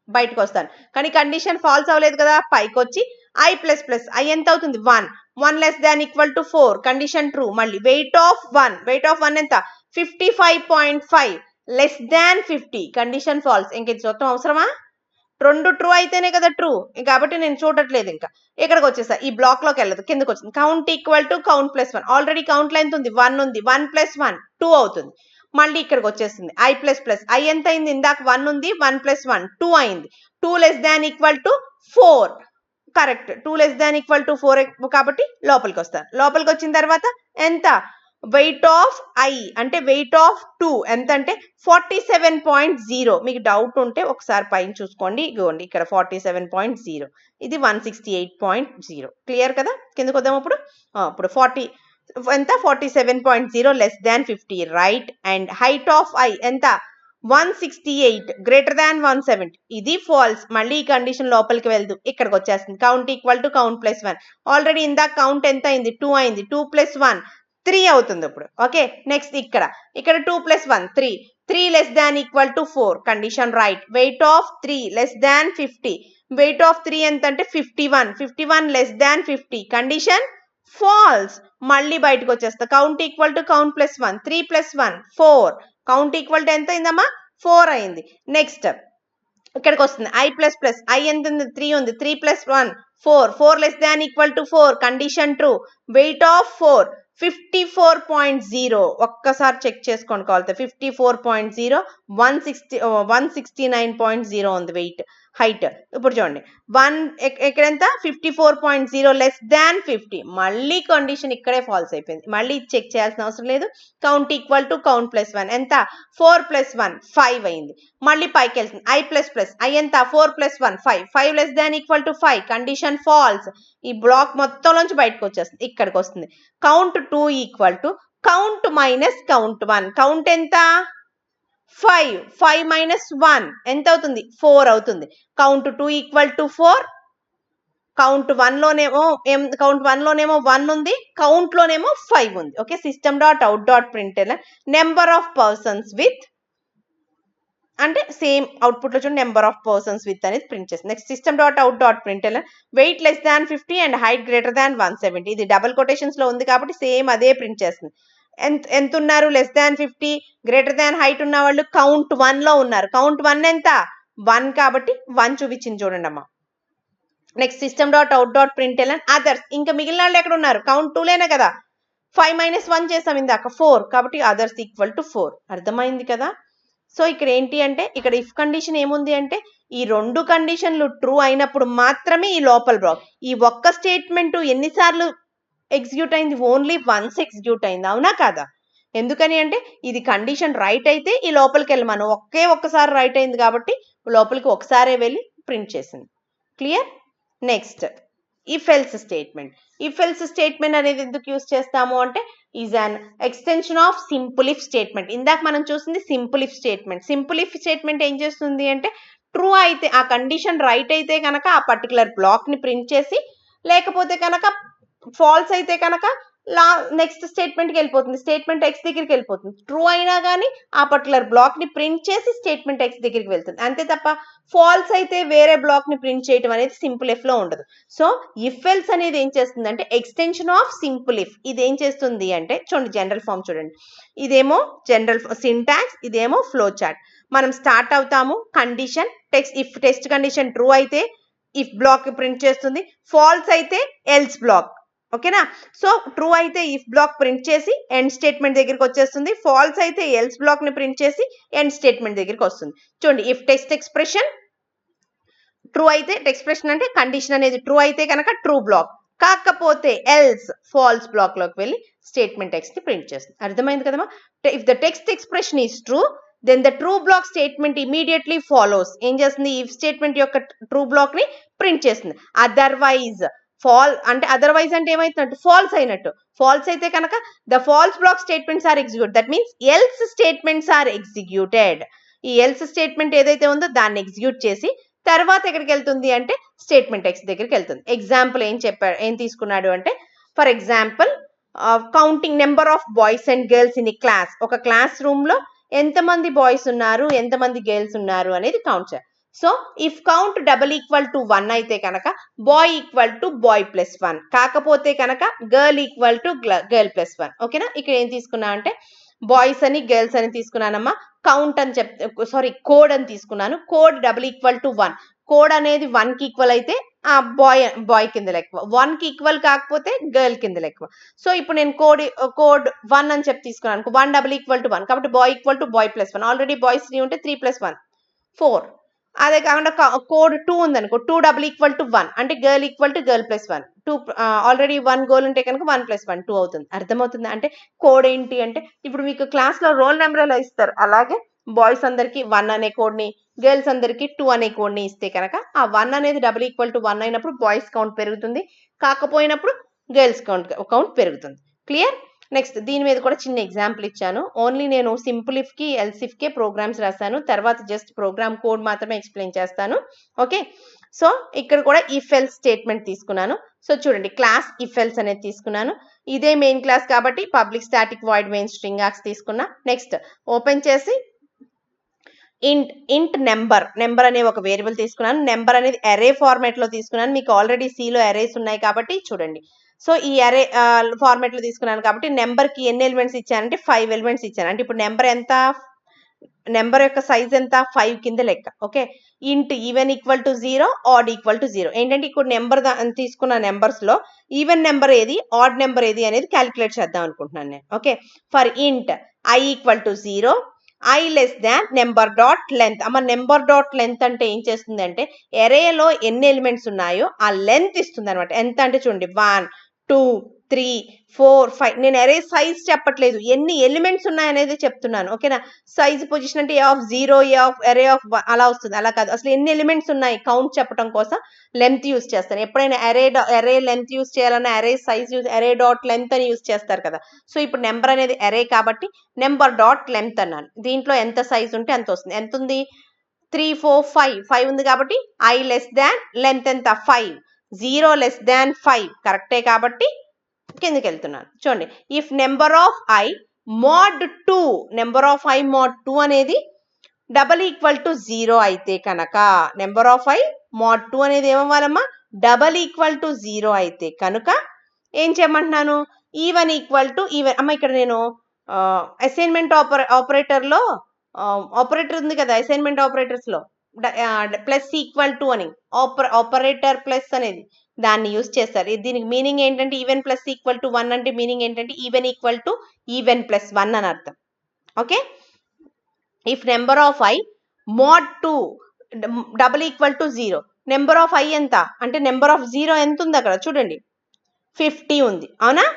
బయటకు వస్తాను. కానీ కండిషన్ ఫాల్స్ అవ్వలేదు కదా, పైకి వచ్చి ఐ ప్లస్ ప్లస్ ఐ ఎంత అవుతుంది? 1. 1 less than equal to 4. Condition true. మళ్ళీ వెయిట్ ఆఫ్ 1 ఎంత? 55.5 లెస్ దాన్ 50. Condition false. ఇంక ఇది చూడటం అవసరమా? రెండు ట్రూ అయితేనే కదా ట్రూ. కాబట్టి నేను చూడట్లేదు. ఇంకా ఇక్కడికి వచ్చేసా. ఈ బ్లాక్ లోకి వెళ్ళదు, కిందకి వచ్చింది. Count equal to count plus 1. Already count లో ఎంత ఉంది? 1 ఉంది. 1 ప్లస్ 1 2 అవుతుంది. మళ్ళీ ఇక్కడికి వచ్చేస్తుంది. ఐ ప్లస్ ప్లస్ ఐ ఎంత అయింది? ఇందాక 1 ఉంది. 1 ప్లస్ 1 2 అయింది. 2 less than equal to 4. Correct. 2 less than equal to 4 కాబట్టి లోపలికి వస్తాను. లోపలికి వచ్చిన తర్వాత ఎంత? వెయిట్ ఆఫ్ ఐ అంటే వెయిట్ ఆఫ్ 2 ఎంత అంటే 47.0. మీకు డౌట్ ఉంటే ఒకసారి పైన చూసుకోండి. ఇగోండి ఇక్కడ 47.0. ఇది 168.0. క్లియర్ కదా? కిందకు వద్దాం. ఇప్పుడు 40 ఎంత? 47.0 less than 50. Right. And height of I ఎంత? 168 గ్రేటర్ దాన్ 170. ఇది ఫాల్స్. మళ్ళీ ఈ కండిషన్ లోపలికి వెళ్దు, ఇక్కడికి వచ్చేస్తుంది. Count equal to count plus 1. Already ఇందాక కౌంట్ ఎంత అయింది? 2 అయింది. 2 ప్లస్ 1 3 అవుతుంది ఇప్పుడు. ఓకే. నెక్స్ట్ ఇక్కడ 2 plus 1 3. 3 less than equal to 4. Condition right. Weight of 3 less than 50. Weight of 3 ఎంత అంటే 51. 51 లెస్ దాన్ 50. Condition false. మళ్ళీ బయటకు వచ్చేస్తా. Count equal to count plus 1. 3 plus 1 4. Count equal to ఎంత అయిందమ్మా? 4 అయింది. నెక్స్ట్ ఇక్కడికి వస్తుంది. ఐ ప్లస్ ప్లస్ ఐ ఎంత ఉంది? 3 ఉంది. 3 plus 1 4. 4 less than equal to 4. Condition true. Weight of 4 54.0. ఒక్కసారి చెక్ చేసుకోండి కావాలితే. 54.0 169.0 ఉంది వెయిట్. హైట్ ఇప్పుడు చూడండి. ఎక్కడెంత? 54.0 లెస్ దాన్ 50. మళ్ళీ కండిషన్ ఇక్కడే ఫాల్స్ అయిపోయింది. మళ్ళీ చెక్ చేయాల్సిన అవసరం లేదు. Count equal to count plus 1 ఎంత? 4 ప్లస్ 1 5 అయింది. మళ్ళీ పైకి వెళ్తుంది. ఐ ప్లస్ ప్లస్ ఐ ఎంత? 4 plus 1 5. 5 less than equal to 5. Condition false. ఈ బ్లాక్ మొత్తం నుంచి బయటకు వచ్చేస్తుంది. ఇక్కడికి వస్తుంది. Count 2 equal to count minus count 1. Count ఎంత? 5. 5 మైనస్ 1 ఎంత అవుతుంది? 4 అవుతుంది. Count 2 equal to 4. కౌంట్ 1 లోనేమో 1 ఉంది. కౌంట్ లోనేమో 5 ఉంది. Okay. System dot out dot println number of persons with అంటే సేమ్ అవుట్పుట్ లో చూడండి నెంబర్ ఆఫ్ పర్సన్స్ విత్ అనేది ప్రింట్ చేస్తుంది. Next system dot out dot println weight less than 50 and height greater than 170. ఇది double quotations లో ఉంది కాబట్టి same అదే ప్రింట్ చేస్తుంది. ఎంత ఉన్నారు? Less than 50 greater than height ఉన్న వాళ్ళు కౌంట్ 1 లో ఉన్నారు. కౌంట్ 1 ఎంత? 1 కాబట్టి 1 చూపించింది చూడండి అమ్మా. Next system dot out dot println others. ఇంకా మిగిలిన వాళ్ళు ఎక్కడ ఉన్నారు? కౌంట్ 2 లేనే కదా. 5 మైనస్ 1 చేసాం ఇందాక 4. కాబట్టి అదర్స్ ఈక్వల్ టు 4. అర్థమైంది కదా? సో ఇక్కడ ఏంటి అంటే ఇక్కడ ఇఫ్ కండిషన్ ఏముంది అంటే ఈ రెండు కండిషన్లు ట్రూ అయినప్పుడు మాత్రమే ఈ లోపల బ్లాక్. ఈ ఒక్క స్టేట్మెంట్ ఎన్నిసార్లు ఎగ్జిక్యూట్ అయింది? ఓన్లీ వన్స్ ఎగ్జిక్యూట్ అయింది. అవునా కాదా? ఎందుకని అంటే ఇది కండిషన్ రైట్ అయితే ఈ లోపలికి వెళ్ళి మనం ఒక్కసారి రైట్ అయింది కాబట్టి లోపలికి ఒకసారే వెళ్ళి ప్రింట్ చేసింది. Clear? Next if else statement. If else statement అనేది ఎందుకు యూజ్ చేస్తాము అంటే is an extension of simple if statement. ఇందాక మనం చూసింది simple if statement. Simple if statement ఏం చేస్తుంది అంటే ట్రూ అయితే ఆ కండిషన్ రైట్ అయితే కనుక ఆ పర్టికులర్ బ్లాక్ ని ప్రింట్ చేసి, లేకపోతే కనుక ఫాల్స్ అయితే కనుక నెక్స్ట్ స్టేట్మెంట్కి వెళ్ళిపోతుంది, స్టేట్మెంట్ ఎక్స్ దగ్గరికి వెళ్ళిపోతుంది. ట్రూ అయినా కానీ ఆ పర్టికులర్ బ్లాక్ని ప్రింట్ చేసి స్టేట్మెంట్ ఎక్స్ దగ్గరికి వెళ్తుంది. అంతే తప్ప ఫాల్స్ అయితే వేరే బ్లాక్ని ప్రింట్ చేయడం అనేది సింపుల్ ఇఫ్లో ఉండదు. సో ఇఫ్ ఎల్స్ అనేది ఏం చేస్తుంది అంటే ఎక్స్టెన్షన్ ఆఫ్ సింపుల్ ఇఫ్. ఇది ఏం చేస్తుంది అంటే చూడండి, జనరల్ ఫామ్ చూడండి, ఇదేమో జనరల్ సింటాక్స్, ఇదేమో ఫ్లో చార్ట్. మనం స్టార్ట్ అవుతాము, condition text, if test condition true అయితే ఇఫ్ బ్లాక్ ప్రింట్ చేస్తుంది, ఫాల్స్ అయితే ఎల్స్ బ్లాక్. ఓకేనా? సో ట్రూ అయితే ఇఫ్ బ్లాక్ ప్రింట్ చేసి ఎండ్ స్టేట్మెంట్ దగ్గరికి వచ్చేస్తుంది, ఫాల్స్ అయితే ఎల్స్ బ్లాక్ ని ప్రింట్ చేసి ఎండ్ స్టేట్మెంట్ దగ్గరికి వస్తుంది. చూడండి, ఇఫ్ టెక్స్ట్ ఎక్స్ప్రెషన్ ట్రూ అయితే, ఎక్స్ప్రెషన్ అంటే కండిషన్ అనేది ట్రూ అయితే కనుక ట్రూ బ్లాక్, కాకపోతే ఎల్స్ ఫాల్స్ బ్లాక్ లోకి వెళ్ళి స్టేట్మెంట్ ఎక్స్ ని ప్రింట్ చేస్తుంది. అర్థమైంది కదమ్మా? If the text expression is true then the true block statement immediately follows. ఏం చేస్తుంది? ఇఫ్ స్టేట్మెంట్ యొక్క ట్రూ బ్లాక్ ని ప్రింట్ చేస్తుంది. అదర్వైజ్ అదర్వైజ్ అంటే ఏమైతున్నట్టు? ఫాల్స్ అయినట్టు. ఫాల్స్ అయితే కనుక the false block statements are execute. That means else statements are executed. ఈ ఎల్స్ స్టేట్మెంట్ ఏదైతే ఉందో దాన్ని ఎగ్జిక్యూట్ చేసి తర్వాత ఎక్కడికి వెళ్తుంది అంటే స్టేట్మెంట్ ఎక్స్ దగ్గరికి వెళ్తుంది. ఎగ్జాంపుల్ ఏం తీసుకున్నాడు అంటే, for example counting number of boys and girls in class. ఒక క్లాస్ రూమ్ లో ఎంతమంది బాయ్స్ ఉన్నారు, ఎంతమంది గర్ల్స్ ఉన్నారు అనేది కౌంట్ చేయాలి. So if count double equal to 1 అయితే కనుక boy equal to boy plus 1, కాకపోతే కనుక girl equal to girl plus 1. ఓకేనా? ఇక్కడ ఏం తీసుకున్నా అంటే బాయ్స్ అని గర్ల్స్ అని తీసుకున్నానమ్మా. కౌంట్ అని కోడ్ అని తీసుకున్నాను. Code double equal to 1. Code అనేది 1 కి ఈక్వల్ అయితే ఆ బాయ్ కింద లెక్క, 1 కి ఈక్వల్ కాకపోతే గర్ల్ కింద లెక్క. సో ఇప్పుడు నేను కోడ్ 1 అని చెప్పి తీసుకున్నాను. 1 డబల్ ఈక్వల్ టు 1 కాబట్టి boy equal to boy plus 1. Already boys 3 ఉంటే 3 ప్లస్ 1 4. అదే కాకుండా కోడ్ 2 ఉందనుకో, 2 డబుల్ ఈక్వల్ టు 1 అంటే girl equal to girl plus 1. 2 already 1 girl ఉంటే కనుక 1 ప్లస్ 1 2 అవుతుంది. అర్థమవుతుంది? అంటే కోడ్ ఏంటి అంటే ఇప్పుడు మీకు క్లాస్ లో రోల్ నెంబర్ ఎలా ఇస్తారు, అలాగే బాయ్స్ అందరికి 1 అనే కోడ్ ని, గర్ల్స్ అందరికి 2 అనే కోడ్ ని ఇస్తే కనుక ఆ 1 అనేది డబుల్ ఈక్వల్ టు 1 అయినప్పుడు బాయ్స్ కౌంట్ పెరుగుతుంది, కాకపోయినప్పుడు గర్ల్స్ కౌంట్ పెరుగుతుంది. క్లియర్? నెక్స్ట్ దీని మీద కూడా చిన్న ఎగ్జాంపుల్ ఇచ్చాను. ఓన్లీ నేను సింపుల్ ఇఫ్ కి ఎల్సిఫ్ కే ప్రోగ్రామ్స్ రాశాను, తర్వాత జస్ట్ ప్రోగ్రామ్ కోడ్ మాత్రమే ఎక్స్ప్లెయిన్ చేస్తాను. ఓకే? సో ఇక్కడ కూడా ఇఫ్ ఎల్స్ స్టేట్మెంట్ తీసుకున్నాను. సో చూడండి, క్లాస్ ఇఫ్ ఎల్స్ అనేది తీసుకున్నాను. ఇదే మెయిన్ క్లాస్ కాబట్టి public static void main string aux తీసుకున్నా. నెక్స్ట్ ఓపెన్ చేసి ఇంట్ నెంబర్ అనే ఒక వేరియబుల్ తీసుకున్నాను. నెంబర్ అనేది అరే ఫార్మాట్ లో తీసుకున్నాను. మీకు ఆల్రెడీ సిలో అరేస్ ఉన్నాయి కాబట్టి చూడండి. సో ఈ అరే ఫార్మాట్ లో తీసుకున్నాను కాబట్టి నెంబర్ కి ఎన్ని ఎలిమెంట్స్ ఇచ్చానంటే 5 ఎలిమెంట్స్ ఇచ్చాను. అంటే ఇప్పుడు నెంబర్ ఎంత, నెంబర్ యొక్క సైజ్ ఎంత, 5 కింద లెక్క. Okay? Int even equal to 0, odd equal to 0. ఏంటంటే ఇప్పుడు నెంబర్ తీసుకున్న నెంబర్స్ లో ఈవెన్ నెంబర్ ఏది, ఆడ్ నెంబర్ ఏది అనేది క్యాలిక్యులేట్ చేద్దాం అనుకుంటున్నాను నేను. Okay? For int I equal to 0, I less than number dot length. అమ్మ నెంబర్ డాట్ లెంత్ అంటే ఏం చేస్తుంది అంటే ఎరేలో ఎన్ని ఎలిమెంట్స్ ఉన్నాయో ఆ లెంత్ ఇస్తుంది అనమాట. ఎంత అంటే చూడండి 1 2 3 4 5. నేను అరే సైజ్ చెప్పట్లేదు, ఎన్ని ఎలిమెంట్స్ ఉన్నాయనేది చెప్తున్నాను. ఓకేనా? సైజ్ పొజిషన్ అంటే A of 0, A of array of అలా వస్తుంది. అలా కాదు, అసలు ఎన్ని ఎలిమెంట్స్ ఉన్నాయి కౌంట్ చెప్పడం కోసం లెంత్ యూజ్ చేస్తాను. ఎప్పుడైనా అరే లెంత్ యూజ్ చేయాలన్నా అరే సైజ్ అరే డాట్ లెంత్ అని యూజ్ చేస్తారు కదా. సో ఇప్పుడు నెంబర్ అనేది అరే కాబట్టి నెంబర్ డాట్ లెంత్ అన్నాను. దీంట్లో ఎంత సైజ్ ఉంటే అంత వస్తుంది. ఎంత ఉంది? 3 4 5 ఉంది కాబట్టి ఐ లెస్ దాన్ లెంత్ ఎంత 5, 0 లెస్ దాన్ 5 కరెక్టే కాబట్టి కిందకి వెళ్తున్నాను. చూడండి, if number of I mode 2, number of I mode 2 అనేది డబల్ ఈక్వల్ టు 0 అయితే కనుక, నెంబర్ ఆఫ్ ఐ మోడ్ 2 అనేది ఏమవ్వాలమ్మా, డబల్ ఈక్వల్ టు 0 అయితే కనుక ఏం చేయమంటున్నాను, ఈవెన్ ఈక్వల్ టు ఈవెన్. అమ్మ ఇక్కడ నేను అసైన్మెంట్ ఆపరేటర్ లో ఆపరేటర్ ఉంది కదా, అసైన్మెంట్ ఆపరేటర్స్ లో ప్లస్ ఈక్వల్ టు అని ఆపరేటర్ ప్లస్ అనేది దాన్ని యూజ్ చేస్తారు. దీనికి మీనింగ్ ఏంటంటే ఈవెన్ ప్లస్ ఈక్వల్ టు 1 అంటే మీనింగ్ ఏంటంటే even equal to even plus 1 అని అర్థం. Okay? If number of I mode 2 double equal to 0, number of I ఎంత అంటే నెంబర్ ఆఫ్ 0 ఎంత ఉంది అక్కడ చూడండి, 50 ఉంది. అవునా?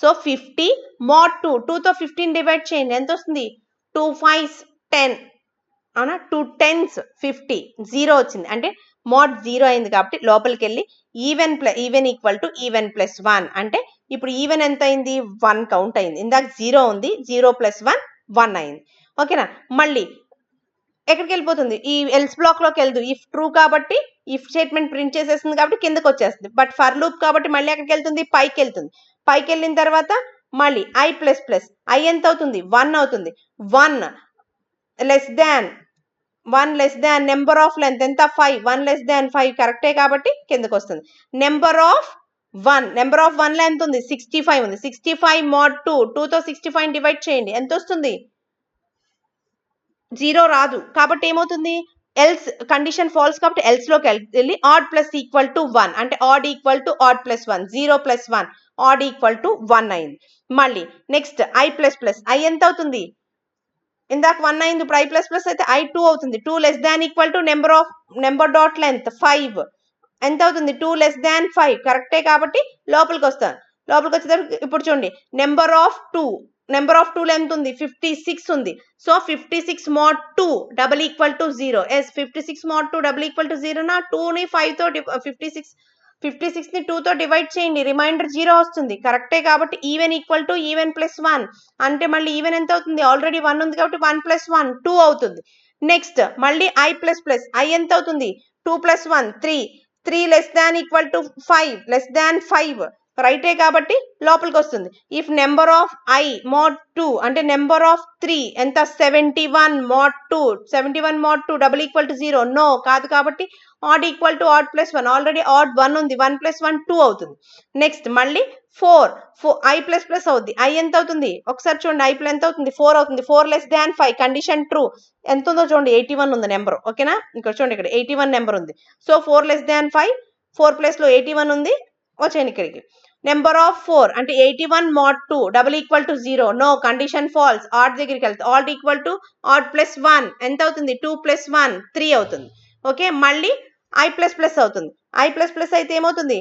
సో 50 మోడ్ 2, 2తో 15 డివైడ్ చేయండి, ఎంత వస్తుంది? 2 5s 10. అవునా? 2 10s 50, 0 వచ్చింది. అంటే మోడ్ 0 అయింది కాబట్టి లోపలికి వెళ్ళి even equal to even plus 1 అంటే ఇప్పుడు ఈవెన్ ఎంత అయింది, 1 కౌంట్ అయింది. ఇందాక 0 ఉంది, 0 ప్లస్ 1 1 అయింది. ఓకేనా? మళ్ళీ ఎక్కడికి వెళ్ళిపోతుంది, ఈ ఎల్స్ బ్లాక్ లోకి వెళ్దు. ఇఫ్ ట్రూ కాబట్టి ఇఫ్ స్టేట్మెంట్ ప్రింట్ చేసేస్తుంది కాబట్టి కిందకి వచ్చేస్తుంది. బట్ ఫర్ లూప్ కాబట్టి మళ్ళీ ఎక్కడికి వెళ్తుంది, పైకి వెళ్తుంది. పైకి వెళ్ళిన తర్వాత మళ్ళీ ఐ ప్లస్ ప్లస్ ఐ ఎంత అవుతుంది, 1 అవుతుంది. 1 less than number of length ఎంత, 5. 1 లెస్ దాన్ 5 కరెక్టే కాబట్టి కిందకి వస్తుంది. నెంబర్ ఆఫ్ 1 లో ఎంత ఉంది, 65 ఉంది. 65 mod 2 తో 65 డివైడ్ చేయండి, ఎంత వస్తుంది, 0 రాదు. కాబట్టి ఏమవుతుంది, ఎల్స్ కండిషన్ ఫాల్స్ కాబట్టి ఎల్స్ లోకి వెళ్ళి ఆడ్ ప్లస్ ఈక్వల్ టు 1 అంటే odd equal to odd plus 1, 0 plus 1 odd equal to 1 అయింది. మళ్ళీ next I plus plus I ఎంత అవుతుంది, ఇందాక 1 అయింది, ఇప్పుడు ఐ ప్లస్ ప్లస్ అయితే ఐ 2 అవుతుంది. 2 less than equal to number dot length 5 ఎంత అవుతుంది, 2 లెస్ దాన్ 5 కరెక్టే కాబట్టి లోపలికి వస్తాను. లోపలికి వచ్చేటప్పుడు ఇప్పుడు చూడండి, నెంబర్ ఆఫ్ 2 లో ఎంత ఉంది, 56 ఉంది. So 56 mod 2 double equal to 0. Yes 56 mod 2 double equal to 0 నా 2ని 5 తో 56ని 2 తో డివైడ్ చేయండి, రిమైండర్ 0 వస్తుంది. కరెక్టే కాబట్టి even equal to even plus 1 అంటే మళ్ళీ ఈవెన్ ఎంత అవుతుంది, ఆల్రెడీ 1 ఉంది కాబట్టి 1 ప్లస్ 1 2 అవుతుంది. నెక్స్ట్ మళ్ళీ ఐ ప్లస్ ప్లస్ ఐ ఎంత అవుతుంది, 2 plus 1 3 less than equal to 5 less than 5 రైటే కాబట్టి లోపలికి వస్తుంది. If number of I mod 2 అంటే నెంబర్ ఆఫ్ 3 ఎంత, 71 mod 2 double equal to 0 no కాదు కాబట్టి odd equal to odd plus 1 already odd 1 ఉంది, 1 ప్లస్ 1 2 అవుతుంది. నెక్స్ట్ మళ్ళీ 4 ఐ ప్లస్ ప్లస్ అవుతుంది. ఐ ఎంత అవుతుంది, ఒకసారి చూడండి, ఐ ప్లస్ ఎంత అవుతుంది, 4 అవుతుంది. 4 లెస్ దాన్ 5 కండిషన్ ట్రూ, ఎంత ఉందో చూడండి, 81 ఉంది నెంబర్. ఓకేనా, ఇక్కడ చూడండి, ఇక్కడ 81 నెంబర్ ఉంది. సో 4 లెస్ దాన్ 5 4 ప్లస్ లో 81 ఉంది. వచ్చేయండి ఇక్కడికి, నెంబర్ ఆఫ్ 4 అంటే 81 mod 2 double equal to 0 no condition false. Odd దగ్గరికి వెళ్తే odd equal to odd plus 1 ఎంత అవుతుంది, 2 ప్లస్ 1 3 అవుతుంది. ఓకే, మళ్ళీ ఐ ప్లస్ ప్లస్ అవుతుంది. ఐ ప్లస్ ప్లస్ అయితే ఏమవుతుంది,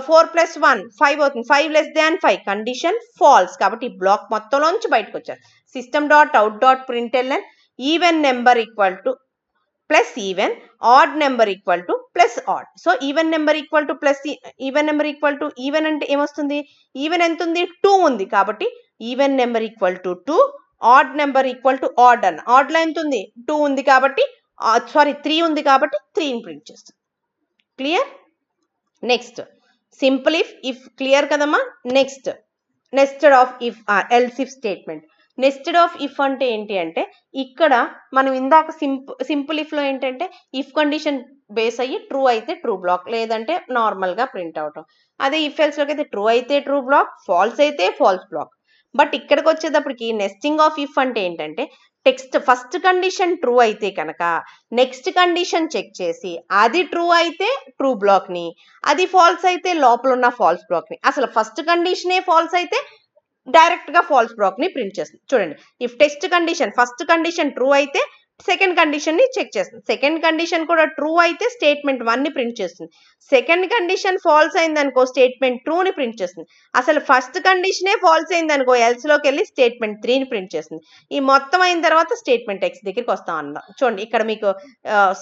4 ప్లస్ 1 5 అవుతుంది. 5 లెస్ దాన్ 5 కండిషన్ ఫాల్స్ కాబట్టి ఈ బ్లాక్ మొత్తంలోంచి బయటకు వచ్చారు. System dot out dot println even number equal to plus even, odd number equal to plus odd. So even number equal to plus even number equal to even అంటే ఏమొస్తుంది, even ఎంత ఉంది, 2 ఉంది కాబట్టి even number equal to 2, odd number equal to odd అన్న. Odd లో ఎంత ఉంది, 2 ఉంది కాబట్టి 3 ఉంది కాబట్టి 3ని ప్రింట్ చేస్తుంది. Clear. Next simple if clear కదమ్మా. Next nested of if else if statement. Nested of if అంటే ఏంటి అంటే, ఇక్కడ మనం ఇందాక సింపుల్ ఇఫ్ లో ఏంటంటే ఇఫ్ కండిషన్ బేస్ అయ్యి ట్రూ అయితే ట్రూ బ్లాక్, లేదంటే నార్మల్ గా ప్రింట్ అవటం. అదే ఇఫ్ ఎల్స్ లోకి అయితే ట్రూ అయితే ట్రూ బ్లాక్, ఫాల్స్ అయితే ఫాల్స్ బ్లాక్. బట్ ఇక్కడికి వచ్చేటప్పటికి నెస్టింగ్ ఆఫ్ ఇఫ్ అంటే ఏంటంటే, టెక్స్ట్ ఫస్ట్ కండిషన్ ట్రూ అయితే కనుక నెక్స్ట్ కండిషన్ చెక్ చేసి అది ట్రూ అయితే ట్రూ బ్లాక్ ని, అది ఫాల్స్ అయితే లోపల ఉన్న ఫాల్స్ బ్లాక్ ని, అసలు ఫస్ట్ కండిషనే ఫాల్స్ అయితే డైరెక్ట్ గా ఫాల్స్ బ్లాక్ ని ప్రింట్ చేస్తుంది. చూడండి, if test condition first condition true అయితే సెకండ్ కండిషన్ ని చెక్ చేస్తుంది. సెకండ్ కండిషన్ కూడా ట్రూ అయితే స్టేట్మెంట్ 1 ని ప్రింట్ చేస్తుంది. సెకండ్ కండిషన్ ఫాల్స్ అయింది అనుకో స్టేట్మెంట్ 2 ని ప్రింట్ చేస్తుంది. అసలు ఫస్ట్ కండిషనే ఫాల్స్ అయింది అనుకో ఎల్స్ లోకి వెళ్ళి స్టేట్మెంట్ 3 ని ప్రింట్ చేస్తుంది. ఈ మొత్తం అయిన తర్వాత స్టేట్మెంట్ ఎక్స్ దగ్గరికి వస్తాం అన్న. చూడండి ఇక్కడ మీకు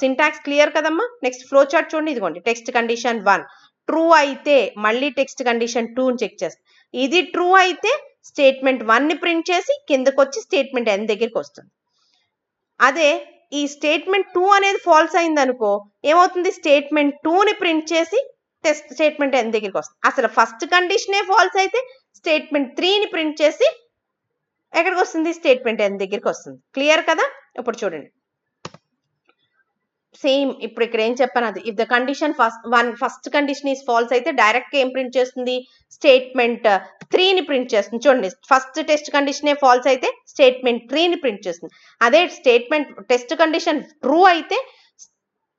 సింటాక్స్ క్లియర్ కదమ్మా. నెక్స్ట్ ఫ్లో చార్ట్ చూడండి, ఇదిగోండి టెక్స్ట్ కండిషన్ 1 ట్రూ అయితే మళ్ళీ టెక్స్ట్ కండిషన్ 2 ని చెక్ చేస్తుంది. ఇది ట్రూ అయితే స్టేట్మెంట్ 1 ని ప్రింట్ చేసి కిందకు వచ్చి స్టేట్మెంట్ n దగ్గరికి వస్తుంది. అదే ఈ స్టేట్మెంట్ 2 అనేది ఫాల్స్ అయింది అనుకో ఏమవుతుంది, స్టేట్మెంట్ 2 ని ప్రింట్ చేసి స్టేట్మెంట్ n దగ్గరికి వస్తుంది. అసలు ఫస్ట్ కండిషనే ఫాల్స్ అయితే స్టేట్మెంట్ 3 ని ప్రింట్ చేసి ఎక్కడికి వస్తుంది, స్టేట్మెంట్ n దగ్గరికి వస్తుంది. క్లియర్ కదా. ఇప్పుడు చూడండి, సేమ్ ఇప్పుడు ఇక్కడ ఏం చెప్పాను అది, if the condition first condition is false అయితే డైరెక్ట్ గా ఏం ప్రింట్ చేస్తుంది, స్టేట్మెంట్ 3 ని ప్రింట్ చేస్తుంది. చూడండి, ఫస్ట్ టెస్ట్ కండిషనే ఫాల్స్ అయితే స్టేట్మెంట్ 3 ని ప్రింట్ చేస్తుంది. అదే స్టేట్మెంట్ టెస్ట్ కండిషన్ ట్రూ అయితే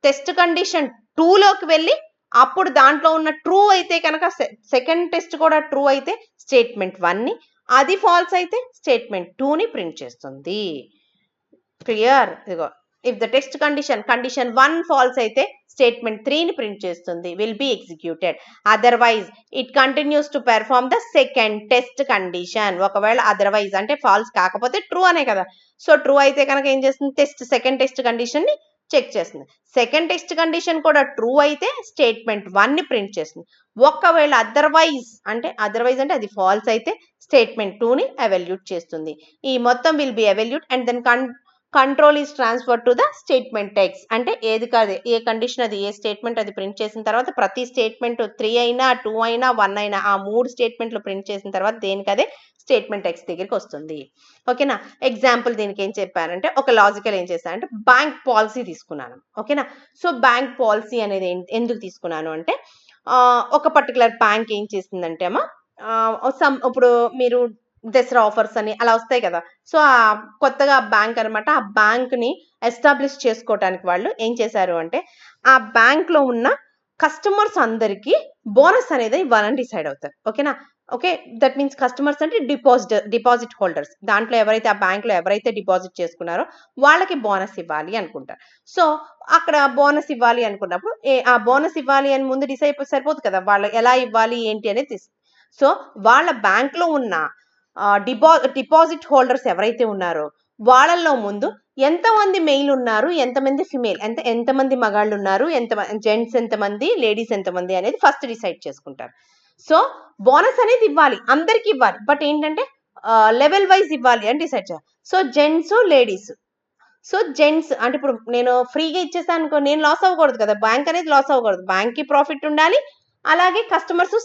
టెస్ట్ కండిషన్ 2 లోకి వెళ్ళి అప్పుడు దాంట్లో ఉన్న ట్రూ అయితే కనుక సెకండ్ టెస్ట్ కూడా ట్రూ అయితే స్టేట్మెంట్ 1 ని, అది ఫాల్స్ అయితే స్టేట్మెంట్ 2 ని ప్రింట్ చేస్తుంది. క్లియర్. ఇదిగో if the test condition 1 false అయితే స్టేట్మెంట్ 3 ని ప్రింట్ చేస్తుంది, will be executed. Otherwise it continues to perform the second test condition. ఒకవేళ అదర్వైజ్ అంటే ఫాల్స్ కాకపోతే ట్రూ అనే కదా. సో ట్రూ అయితే కనుక ఏం చేస్తుంది, సెకండ్ టెస్ట్ కండిషన్ ని చెక్ చేస్తుంది. సెకండ్ టెస్ట్ కండిషన్ కూడా ట్రూ అయితే స్టేట్మెంట్ 1 ని ప్రింట్ చేస్తుంది. ఒకవేళ అదర్వైజ్ అంటే అది ఫాల్స్ అయితే స్టేట్మెంట్ 2 ని ఎవాల్యూట్ చేస్తుంది. ఈ మొత్తం will be evaluate and then control is transfer to the statement text. అంటే ఏది కాదు, ఏ కండిషన్ అది, ఏ స్టేట్మెంట్ అది ప్రింట్ చేసిన తర్వాత ప్రతి స్టేట్మెంట్ 3 అయినా 2 అయినా 1 అయినా ఆ 3 స్టేట్మెంట్లు ప్రింట్ చేసిన తర్వాత దేనికి అదే స్టేట్మెంట్ టెక్స్ట్ దగ్గరికి వస్తుంది. ఓకేనా. ఎగ్జాంపుల్ దీనికి ఏం చెప్పారంటే, ఒక లాజికల్ ఏం చేశానంటే బ్యాంక్ పాలసీ తీసుకున్నాను. ఓకేనా. సో బ్యాంక్ పాలసీ అనేది ఎందుకు తీసుకున్నాను అంటే, ఒక పర్టికులర్ బ్యాంక్ ఏం చేసిందంటే అమ్మా, ఇప్పుడు మీరు దసరా ఆఫర్స్ అని అలా వస్తాయి కదా. సో ఆ కొత్తగా బ్యాంక్ అనమాట, ఆ బ్యాంక్ ని ఎస్టాబ్లిష్ చేసుకోవటానికి వాళ్ళు ఏం చేశారు అంటే, ఆ బ్యాంక్ లో ఉన్న కస్టమర్స్ అందరికి బోనస్ అనేది ఇవ్వాలని డిసైడ్ అవుతారు. ఓకేనా. ఓకే, దట్ మీన్స్ కస్టమర్స్ అంటే డిపాజిట్ హోల్డర్స్, దాంట్లో ఎవరైతే ఆ బ్యాంక్ లో ఎవరైతే డిపాజిట్ చేసుకున్నారో వాళ్ళకి బోనస్ ఇవ్వాలి అనుకుంటారు. సో అక్కడ బోనస్ ఇవ్వాలి అనుకున్నప్పుడు ఆ బోనస్ ఇవ్వాలి అని ముందు డిసైడ్ సరిపోదు కదా, వాళ్ళు ఎలా ఇవ్వాలి ఏంటి అనేది. సో వాళ్ళ బ్యాంక్ లో ఉన్న డిపాజిట్ హోల్డర్స్ ఎవరైతే ఉన్నారో వాళ్ళల్లో ముందు ఎంతమంది మెయిల్ ఉన్నారు, ఎంతమంది ఫిమేల్, ఎంతమంది మగాళ్ళు ఉన్నారు, జెంట్స్ ఎంతమంది, లేడీస్ ఎంతమంది అనేది ఫస్ట్ డిసైడ్ చేసుకుంటారు. సో బోనస్ అనేది ఇవ్వాలి, అందరికి ఇవ్వాలి, బట్ ఏంటంటే లెవెల్ వైజ్ ఇవ్వాలి అని డిసైడ్ చేయాలి. So gents ladies, so gents అంటే ఇప్పుడు నేను ఫ్రీగా ఇచ్చేసాను అనుకో, నేను లాస్ అవ్వకూడదు కదా, బ్యాంక్ అనేది లాస్ అవ్వకూడదు, బ్యాంక్ కి ప్రాఫిట్ ఉండాలి, అలాగే కస్టమర్స్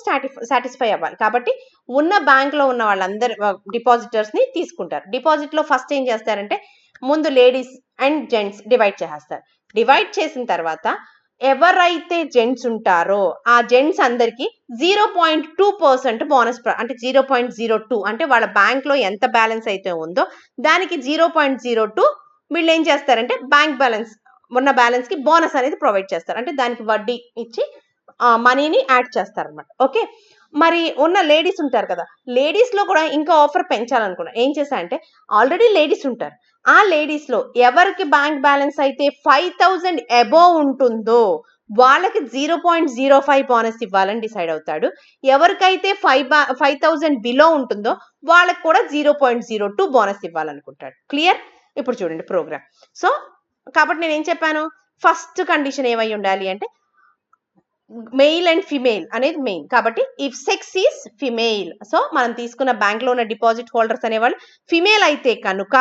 సాటిస్ఫై అవ్వాలి. కాబట్టి ఉన్న బ్యాంక్ లో ఉన్న వాళ్ళందరు డిపాజిటర్స్ ని తీసుకుంటారు. డిపాజిట్ లో ఫస్ట్ ఏం చేస్తారంటే ముందు లేడీస్ అండ్ జెంట్స్ డివైడ్ చేస్తారు. డివైడ్ చేసిన తర్వాత ఎవరైతే జెంట్స్ ఉంటారో ఆ జెంట్స్ అందరికి 0.2% బోనస్, అంటే 0.02, అంటే వాళ్ళ బ్యాంక్ లో ఎంత బ్యాలెన్స్ అయితే ఉందో దానికి 0.02 వీళ్ళు ఏం చేస్తారంటే బ్యాంక్ బ్యాలెన్స్ ఉన్న బ్యాలెన్స్ కి బోనస్ అనేది ప్రొవైడ్ చేస్తారు. అంటే దానికి వడ్డీ ఇచ్చి మనీని యాడ్ చేస్తారనమాట. ఓకే. మరి ఉన్న లేడీస్ ఉంటారు కదా, లేడీస్ లో కూడా ఇంకా ఆఫర్ పెంచాలనుకున్నా. ఏం చేశా అంటే, ఆల్రెడీ లేడీస్ ఉంటారు, ఆ లేడీస్ లో ఎవరికి బ్యాంక్ బ్యాలెన్స్ అయితే 5,000 అబోవ్ ఉంటుందో వాళ్ళకి 0.05 బోనస్ ఇవ్వాలని డిసైడ్ అవుతాడు. ఎవరికైతే 5,000 బిలో ఉంటుందో వాళ్ళకి కూడా 0.02 బోనస్ ఇవ్వాలనుకుంటాడు. క్లియర్. ఇప్పుడు చూడండి ప్రోగ్రామ్. సో కాబట్టి నేను ఏం చెప్పాను, ఫస్ట్ కండిషన్ ఏమై ఉండాలి అంటే మెయిల్ అండ్ ఫిమేల్ అనేది మెయిన్. కాబట్టి if sex is female, so మనం తీసుకున్న బ్యాంక్ లో ఉన్న డిపాజిట్ హోల్డర్స్ అనేవాళ్ళు ఫిమేల్ అయితే కనుక,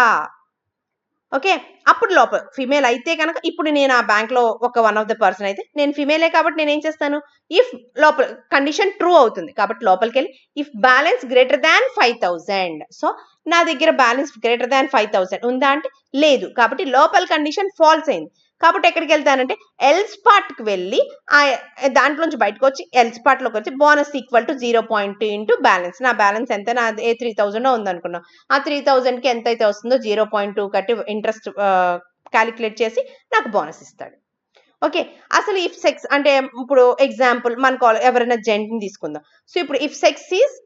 ఓకే, అప్పుడు లోపల ఫిమేల్ అయితే కనుక, ఇప్పుడు నేను ఆ బ్యాంక్ లో ఒక వన్ ఆఫ్ ద పర్సన్ అయితే నేను ఫిమేలే కాబట్టి నేను ఏం చేస్తాను, ఇఫ్ లోపల కండిషన్ ట్రూ అవుతుంది కాబట్టి లోపలికి వెళ్ళి if balance greater than 5,000, so నా దగ్గర బ్యాలెన్స్ గ్రేటర్ దాన్ 5,000 ఉందా అంటే లేదు, కాబట్టి లోపల కండిషన్ ఫాల్స్ అయింది. కాబట్టి ఎక్కడికి వెళ్తానంటే ఎల్స్ పార్ట్ కి వెళ్ళి దాంట్లోంచి బయటకు వచ్చి ఎల్స్ పార్ట్ లోకి వచ్చి bonus equal to 0.2 into balance, నా బ్యాలెన్స్ ఎంత, నా 3,000 ఉందనుకున్నాం, ఆ 3,000 కి ఎంత అయితే వస్తుందో 0.2 కట్టి ఇంట్రెస్ట్ క్యాలిక్యులేట్ చేసి నాకు బోనస్ ఇస్తాడు. ఓకే. అసలు ఇఫ్ సెక్స్ అంటే ఇప్పుడు ఎగ్జాంపుల్ మనకు ఎవరైనా జెంట్ ని తీసుకుందాం. సో ఇప్పుడు ఇఫ్ సెక్స్ ఈజ్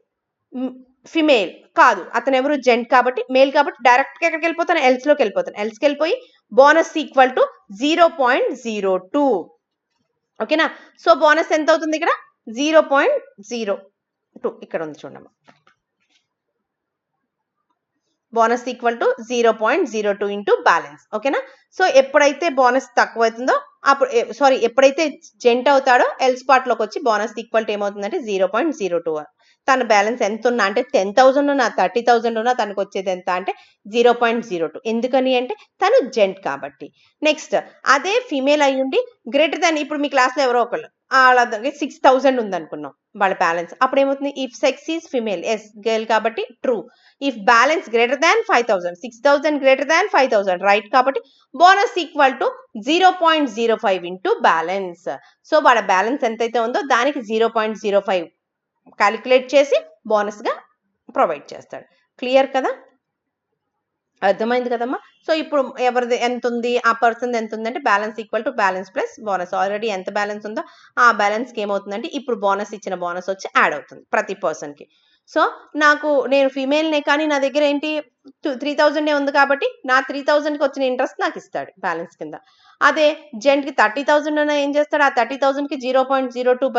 ఫిమేల్ కాదు, అతను ఎవరు జెంట్ కాబట్టి మేల్, కాబట్టి డైరెక్ట్ గా ఎక్కడికి వెళ్ళిపోతాను, ఎల్స్ లోకి వెళ్ళిపోతాను. ఎల్స్ కి వెళ్ళిపోయి బోనస్ ఈక్వల్ టు 0.02. ఓకేనా. సో బోనస్ ఎంత అవుతుంది ఇక్కడ 0.02, ఇక్కడ ఉంది చూడమ్మా, bonus equal to 0.02 into balance. ఓకేనా. సో ఎప్పుడైతే బోనస్ తక్కువ అవుతుందో అప్పుడు ఎప్పుడైతే జెంట్ అవుతాడో ఎల్స్ పార్ట్ లోకి వచ్చి బోనస్ ఈక్వల్ టు ఏమవుతుందంటే 0.02. తన బ్యాలెన్స్ ఎంత ఉన్నా అంటే 10,000 ఉన్నా 30,000 ఉన్నా తనకు వచ్చేది ఎంత అంటే 0.02. ఎందుకని అంటే తను జెంట్ కాబట్టి. నెక్స్ట్ అదే ఫీమేల్ అయ్యుండి గ్రేటర్ దాన్, ఇప్పుడు మీ క్లాస్ లో ఎవరో ఒకళ్ళు వాళ్ళ 6,000 ఉందనుకున్నాం వాళ్ళ బ్యాలెన్స్, అప్పుడు ఏమవుతుంది, if sex is female, yes girl కాబట్టి true, if balance greater than 5,000, 6,000 greater than 5,000 right, కాబట్టి bonus equal to 0.05 into balance. So వాళ్ళ బ్యాలెన్స్ ఎంతైతే ఉందో దానికి 0.05 క్యాలిక్యులేట్ చేసి బోనస్ గా ప్రొవైడ్ చేస్తాడు. క్లియర్ కదా, అర్థమైంది కదమ్మా. సో ఇప్పుడు ఎవరిది ఎంత ఉంది, ఆ పర్సన్ ఎంత ఉంది అంటే balance equal to balance plus bonus, already ఎంత బ్యాలెన్స్ ఉందో ఆ బ్యాలెన్స్ కి ఏమవుతుందంటే ఇప్పుడు బోనస్ ఇచ్చిన బోనస్ వచ్చి యాడ్ అవుతుంది ప్రతి పర్సన్ కి. సో నేను ఫీమేల్నే కానీ నా దగ్గర ఏంటి 3,000 ఉంది కాబట్టి నా 3,000 కి వచ్చిన ఇంట్రెస్ట్ నాకు ఇస్తాడు బ్యాలెన్స్ కింద. అదే జెంట్ కి 30,000 ఉన్నా ఏం చేస్తాడు, ఆ 30,000 కి 0.02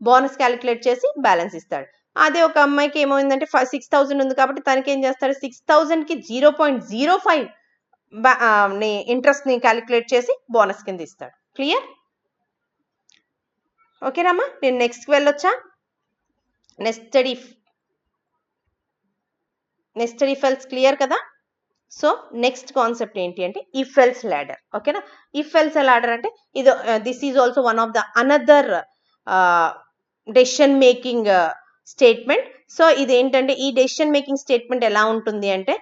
బోనస్ క్యాలిక్యులేట్ చేసి బ్యాలెన్స్ ఇస్తాడు. అదే ఒక అమ్మాయికి ఏమైందంటే 6,000 ఉంది కాబట్టి తనకి ఏం చేస్తాడు, 6,000 కి 0.05 ఇంట్రెస్ట్ ని క్యాలిక్యులేట్ చేసి బోనస్ కింద ఇస్తాడు. క్లియర్. ఓకేనమ్మా, నేను నెక్స్ట్ కి వెళ్ళొచ్చా. నెస్టెడ్ ఇఫ్ ఎల్స్ క్లియర్ కదా. సో నెక్స్ట్ కాన్సెప్ట్ ఏంటి అంటే ఇఫ్ ఎల్స్ లాడర్. ఓకేనా, ఇఫ్ ఎల్స్ లాడర్ అంటే ఇది this is also one of the another decision making statement. So ఇదేంటంటే ఈ డెసిషన్ మేకింగ్ స్టేట్మెంట్ ఎలా ఉంటుంది అంటే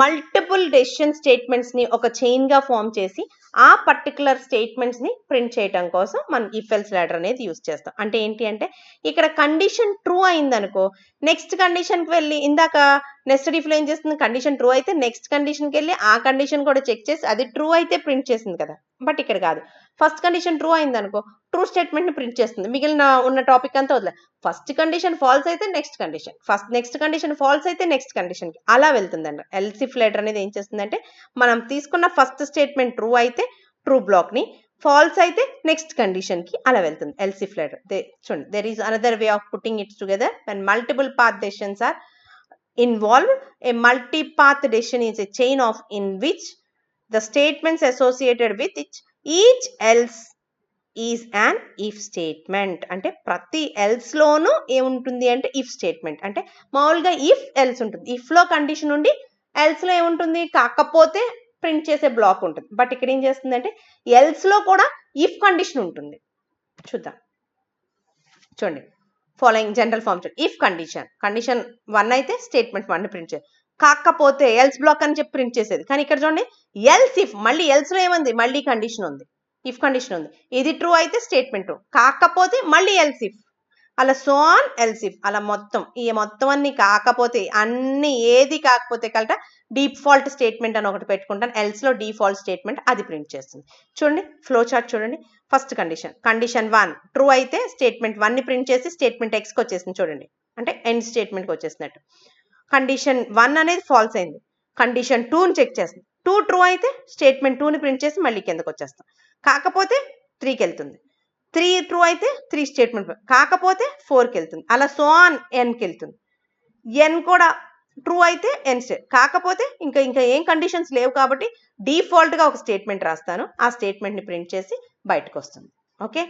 మల్టిపుల్ డెసిషన్ స్టేట్మెంట్స్ ని ఒక చైన్ గా ఫామ్ చేసి ఆ పర్టికులర్ స్టేట్మెంట్స్ ని ప్రింట్ చేయడం కోసం మనం ఇఫ్ ఎల్స్ లాడర్ అనేది యూజ్ చేస్తాం. అంటే ఏంటి అంటే ఇక్కడ కండిషన్ ట్రూ అయిందనుకో నెక్స్ట్ కండిషన్ కి వెళ్ళి, ఇందాక నెస్టెడ్ ఇఫ్ లో ఏం చేస్తుంది, కండిషన్ ట్రూ అయితే నెక్స్ట్ కండిషన్ కి వెళ్ళి ఆ కండిషన్ కూడా చెక్ చేసి అది ట్రూ అయితే ప్రింట్ చేసింది కదా. బట్ ఇక్కడ కాదు, ఫస్ట్ కండిషన్ ట్రూ అయిందనుకో ట్రూ స్టేట్మెంట్ ని ప్రింట్ చేస్తుంది, మిగిలిన ఉన్న టాపిక్ అంతా వదిలే. ఫస్ట్ కండిషన్ ఫాల్స్ అయితే next condition, next condition false అయితే నెక్స్ట్ కండిషన్ కి అలా వెళ్తుందండి. ఎల్స్ ఇఫ్ లాడర్ అనేది ఏం చేస్తుందంటే మనం తీసుకున్న ఫస్ట్ స్టేట్మెంట్ ట్రూ అయితే ట్రూ బ్లాక్ ని, ఫాల్స్ అయితే నెక్స్ట్ కండిషన్ కి అలా వెళ్తుంది ఎల్స్ ఇఫ్ లాడర్. చూడండి, there is another way of putting it together. When multiple path decisions are involved, a multi-path decision is a chain of in which the statements associated with each else is an if statement. అంటే ప్రతి else లోనూ ఏముంటుంది అంటే if statement. అంటే మామూలుగా if else ఉంటుంది, if లో condition ఉండి ఎల్స్ లో ఏముంటుంది కాకపోతే ప్రింట్ చేసే బ్లాక్ ఉంటుంది. బట్ ఇక్కడ ఏం చేస్తుంది అంటే ఎల్స్ లో కూడా ఇఫ్ కండిషన్ ఉంటుంది. చూద్దాం, చూడండి, ఫాలోయింగ్ జనరల్ ఫార్మ్ చూడండి. ఇఫ్ కండిషన్ 1 అయితే స్టేట్మెంట్ 1 ప్రింట్ చేయాలి, కాకపోతే ఎల్స్ బ్లాక్ అని చెప్పి ప్రింట్ చేసేది. కానీ ఇక్కడ చూడండి ఎల్స్ ఇఫ్, మళ్ళీ ఎల్స్ లో ఏముంది, మళ్ళీ కండిషన్ ఉంది, ఇఫ్ కండిషన్ ఉంది. ఇది ట్రూ అయితే స్టేట్మెంట్ ట్రూ, కాకపోతే మళ్ళీ ఎల్స్ ఇఫ్, అలా సో ఆన్ ఎల్స్ ఇఫ్, అలా మొత్తం ఈ మొత్తం అన్ని కాకపోతే అన్ని ఏది కాకపోతే కలట డిఫాల్ట్ స్టేట్మెంట్ అని ఒకటి పెట్టుకుంటాను. ఎల్స్ లో డిఫాల్ట్ స్టేట్మెంట్ అది ప్రింట్ చేస్తుంది. చూడండి ఫ్లో చార్ట్ చూడండి. ఫస్ట్ కండిషన్ 1 ట్రూ అయితే స్టేట్మెంట్ 1 ని ప్రింట్ చేసి స్టేట్మెంట్ ఎక్స్కి వచ్చేసింది. చూడండి, అంటే ఎండ్ స్టేట్మెంట్కి వచ్చేసినట్టు. కండిషన్ 1 అనేది ఫాల్స్ అయింది, కండిషన్ 2ని చెక్ చేస్తుంది. 2 ట్రూ అయితే స్టేట్మెంట్ 2ని ప్రింట్ చేసి మళ్ళీ కిందకు వచ్చేస్తాం, కాకపోతే 3కి వెళ్తుంది. 3 ట్రూ అయితే 3 స్టేట్మెంట్, కాకపోతే 4కి వెళ్తుంది. అలా సో ఆన్ ఎన్కి వెళ్తుంది. ఎన్ కూడా ట్రూ అయితే ఎన్ కాకపోతే ఇంకా ఏం కండిషన్స్ లేవు కాబట్టి డిఫాల్ట్ గా ఒక స్టేట్మెంట్ రాస్తాను, ఆ స్టేట్మెంట్ ని ప్రింట్ చేసి బయటకు వస్తుంది. ఓకే,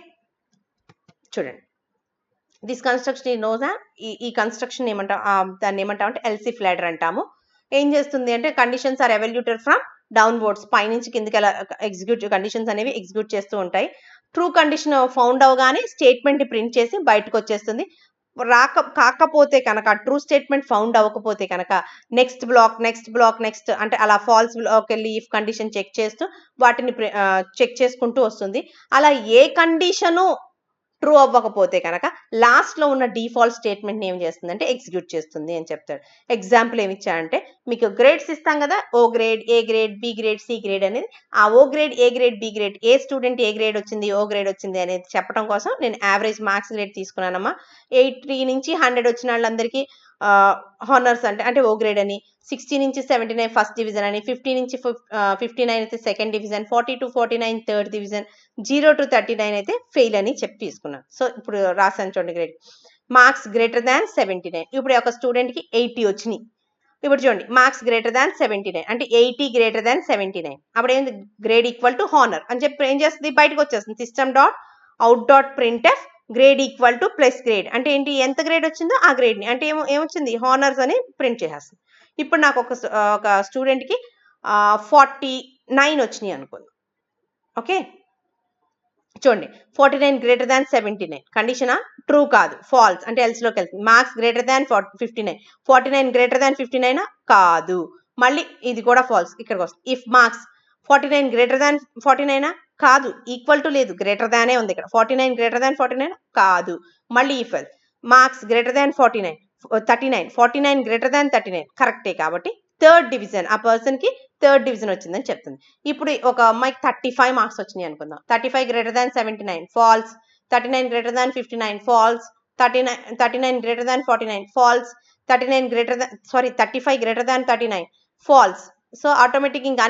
చూడండి, దిస్ కన్స్ట్రక్షన్ ఈ నోస్. ఈ కన్స్ట్రక్షన్ ఏమంటాం, దాన్ని ఏమంటాం అంటే ఎల్స్ ఇఫ్ లాడర్ అంటాము. ఏం చేస్తుంది అంటే కండిషన్స్ ఆర్ ఎవల్యూటెడ్ ఫ్రమ్ డౌన్వర్డ్స్, పైనుంచి కిందకి అలా కండిషన్స్ అనేవి ఎగ్జిక్యూట్ చేస్తూ ఉంటాయి. ట్రూ కండిషన్ ఫౌండ్ అవగానే స్టేట్మెంట్ ని ప్రింట్ చేసి బయటకు వచ్చేస్తుంది. కాకపోతే కనుక ట్రూ స్టేట్మెంట్ ఫౌండ్ అవ్వకపోతే కనుక నెక్స్ట్ బ్లాక్ అంటే అలా ఫాల్స్ బ్లాక్ వెళ్ళి ఇఫ్ కండిషన్ చెక్ చేస్తూ వాటిని చెక్ చేసుకుంటూ వస్తుంది. అలా ఏ కండిషను ట్రూ అవ్వకపోతే కనుక లాస్ట్ లో ఉన్న డిఫాల్ట్ స్టేట్మెంట్ ఏం చేస్తుందంటే ఎగ్జిక్యూట్ చేస్తుంది అని చెప్తాడు. ఎగ్జాంపుల్ ఏమి ఇచ్చాడంటే మీకు గ్రేడ్స్ ఇస్తాం కదా, O grade, A grade, B grade, C grade అనేది. ఆ O grade, A grade, B grade, A student A grade వచ్చింది, ఓ గ్రేడ్ వచ్చింది అనేది చెప్పడం కోసం నేను యావరేజ్ మార్క్స్ గ్రేడ్ తీసుకున్నానమ్మా. 80 నుంచి 100 వచ్చిన వాళ్ళందరికీ హానర్స్ అంటే ఓ గ్రేడ్ అని, 60 నుంచి 79 ఫస్ట్ డివిజన్ అని, 50 నుంచి 59 అయితే second division, 40 to 49 third division, 0 to 39 అయితే ఫెయిల్ అని చెప్పి తీసుకున్నాను. సో ఇప్పుడు రాసాను చూడండి, గ్రేడ్ మార్క్స్ గ్రేటర్ దాన్ 79. ఇప్పుడు ఒక స్టూడెంట్ కి 80 వచ్చినాయి. ఇప్పుడు చూడండి మార్క్స్ గ్రేటర్ దాన్ 79 అంటే 80 గ్రేటర్ దాన్ 79. అప్పుడు ఏంది, గ్రేడ్ ఈక్వల్ టు హానర్ అని చెప్పి ఏం చేస్తుంది, బయటకు వచ్చేస్తుంది. System dot out dot printf grade equal to plus grade అంటే ఏంటి, ఎంత గ్రేడ్ వచ్చిందో ఆ గ్రేడ్ ని, అంటే ఏమొచ్చింది హానర్స్ అని ప్రింట్ చేసేస్తుంది. ఇప్పుడు నాకు ఒక స్టూడెంట్ కి 49 వచ్చినాయి అనుకుందాం. ఓకే, చూడండి 49 గ్రేటర్ దాన్ 79 కండిషనా, ట్రూ కాదు, ఫాల్స్ అంటే ఎల్స్ లోకి వెళ్తుంది. Marks greater than 59, 49 greater than 59 కాదు, మళ్ళీ ఇది కూడా ఫాల్స్ ఇక్కడికి వస్తుంది. ఇఫ్ మార్క్స్ 49 గ్రేటర్ దాన్ 49 కాదు, ఈక్వల్ టు లేదు, గ్రేటర్ దానే ఉంది ఇక్కడ. 49 గ్రేటర్ దాన్ 49 కాదు, మళ్ళీ if else marks greater than 39, 49 greater than 39 కరెక్టే కాబట్టి థర్డ్ డివిజన్, ఆ పర్సన్ కి థర్డ్ డివిజన్ వచ్చిందని చెప్తుంది. ఇప్పుడు ఒక అమ్మాయికి 35 మార్క్స్ వచ్చినాయి అనుకుందాం. 35 greater than 79 false, 39 greater than 59 false, 39 greater than 49 false, 35 greater than 39 false. So automatic ఇంకా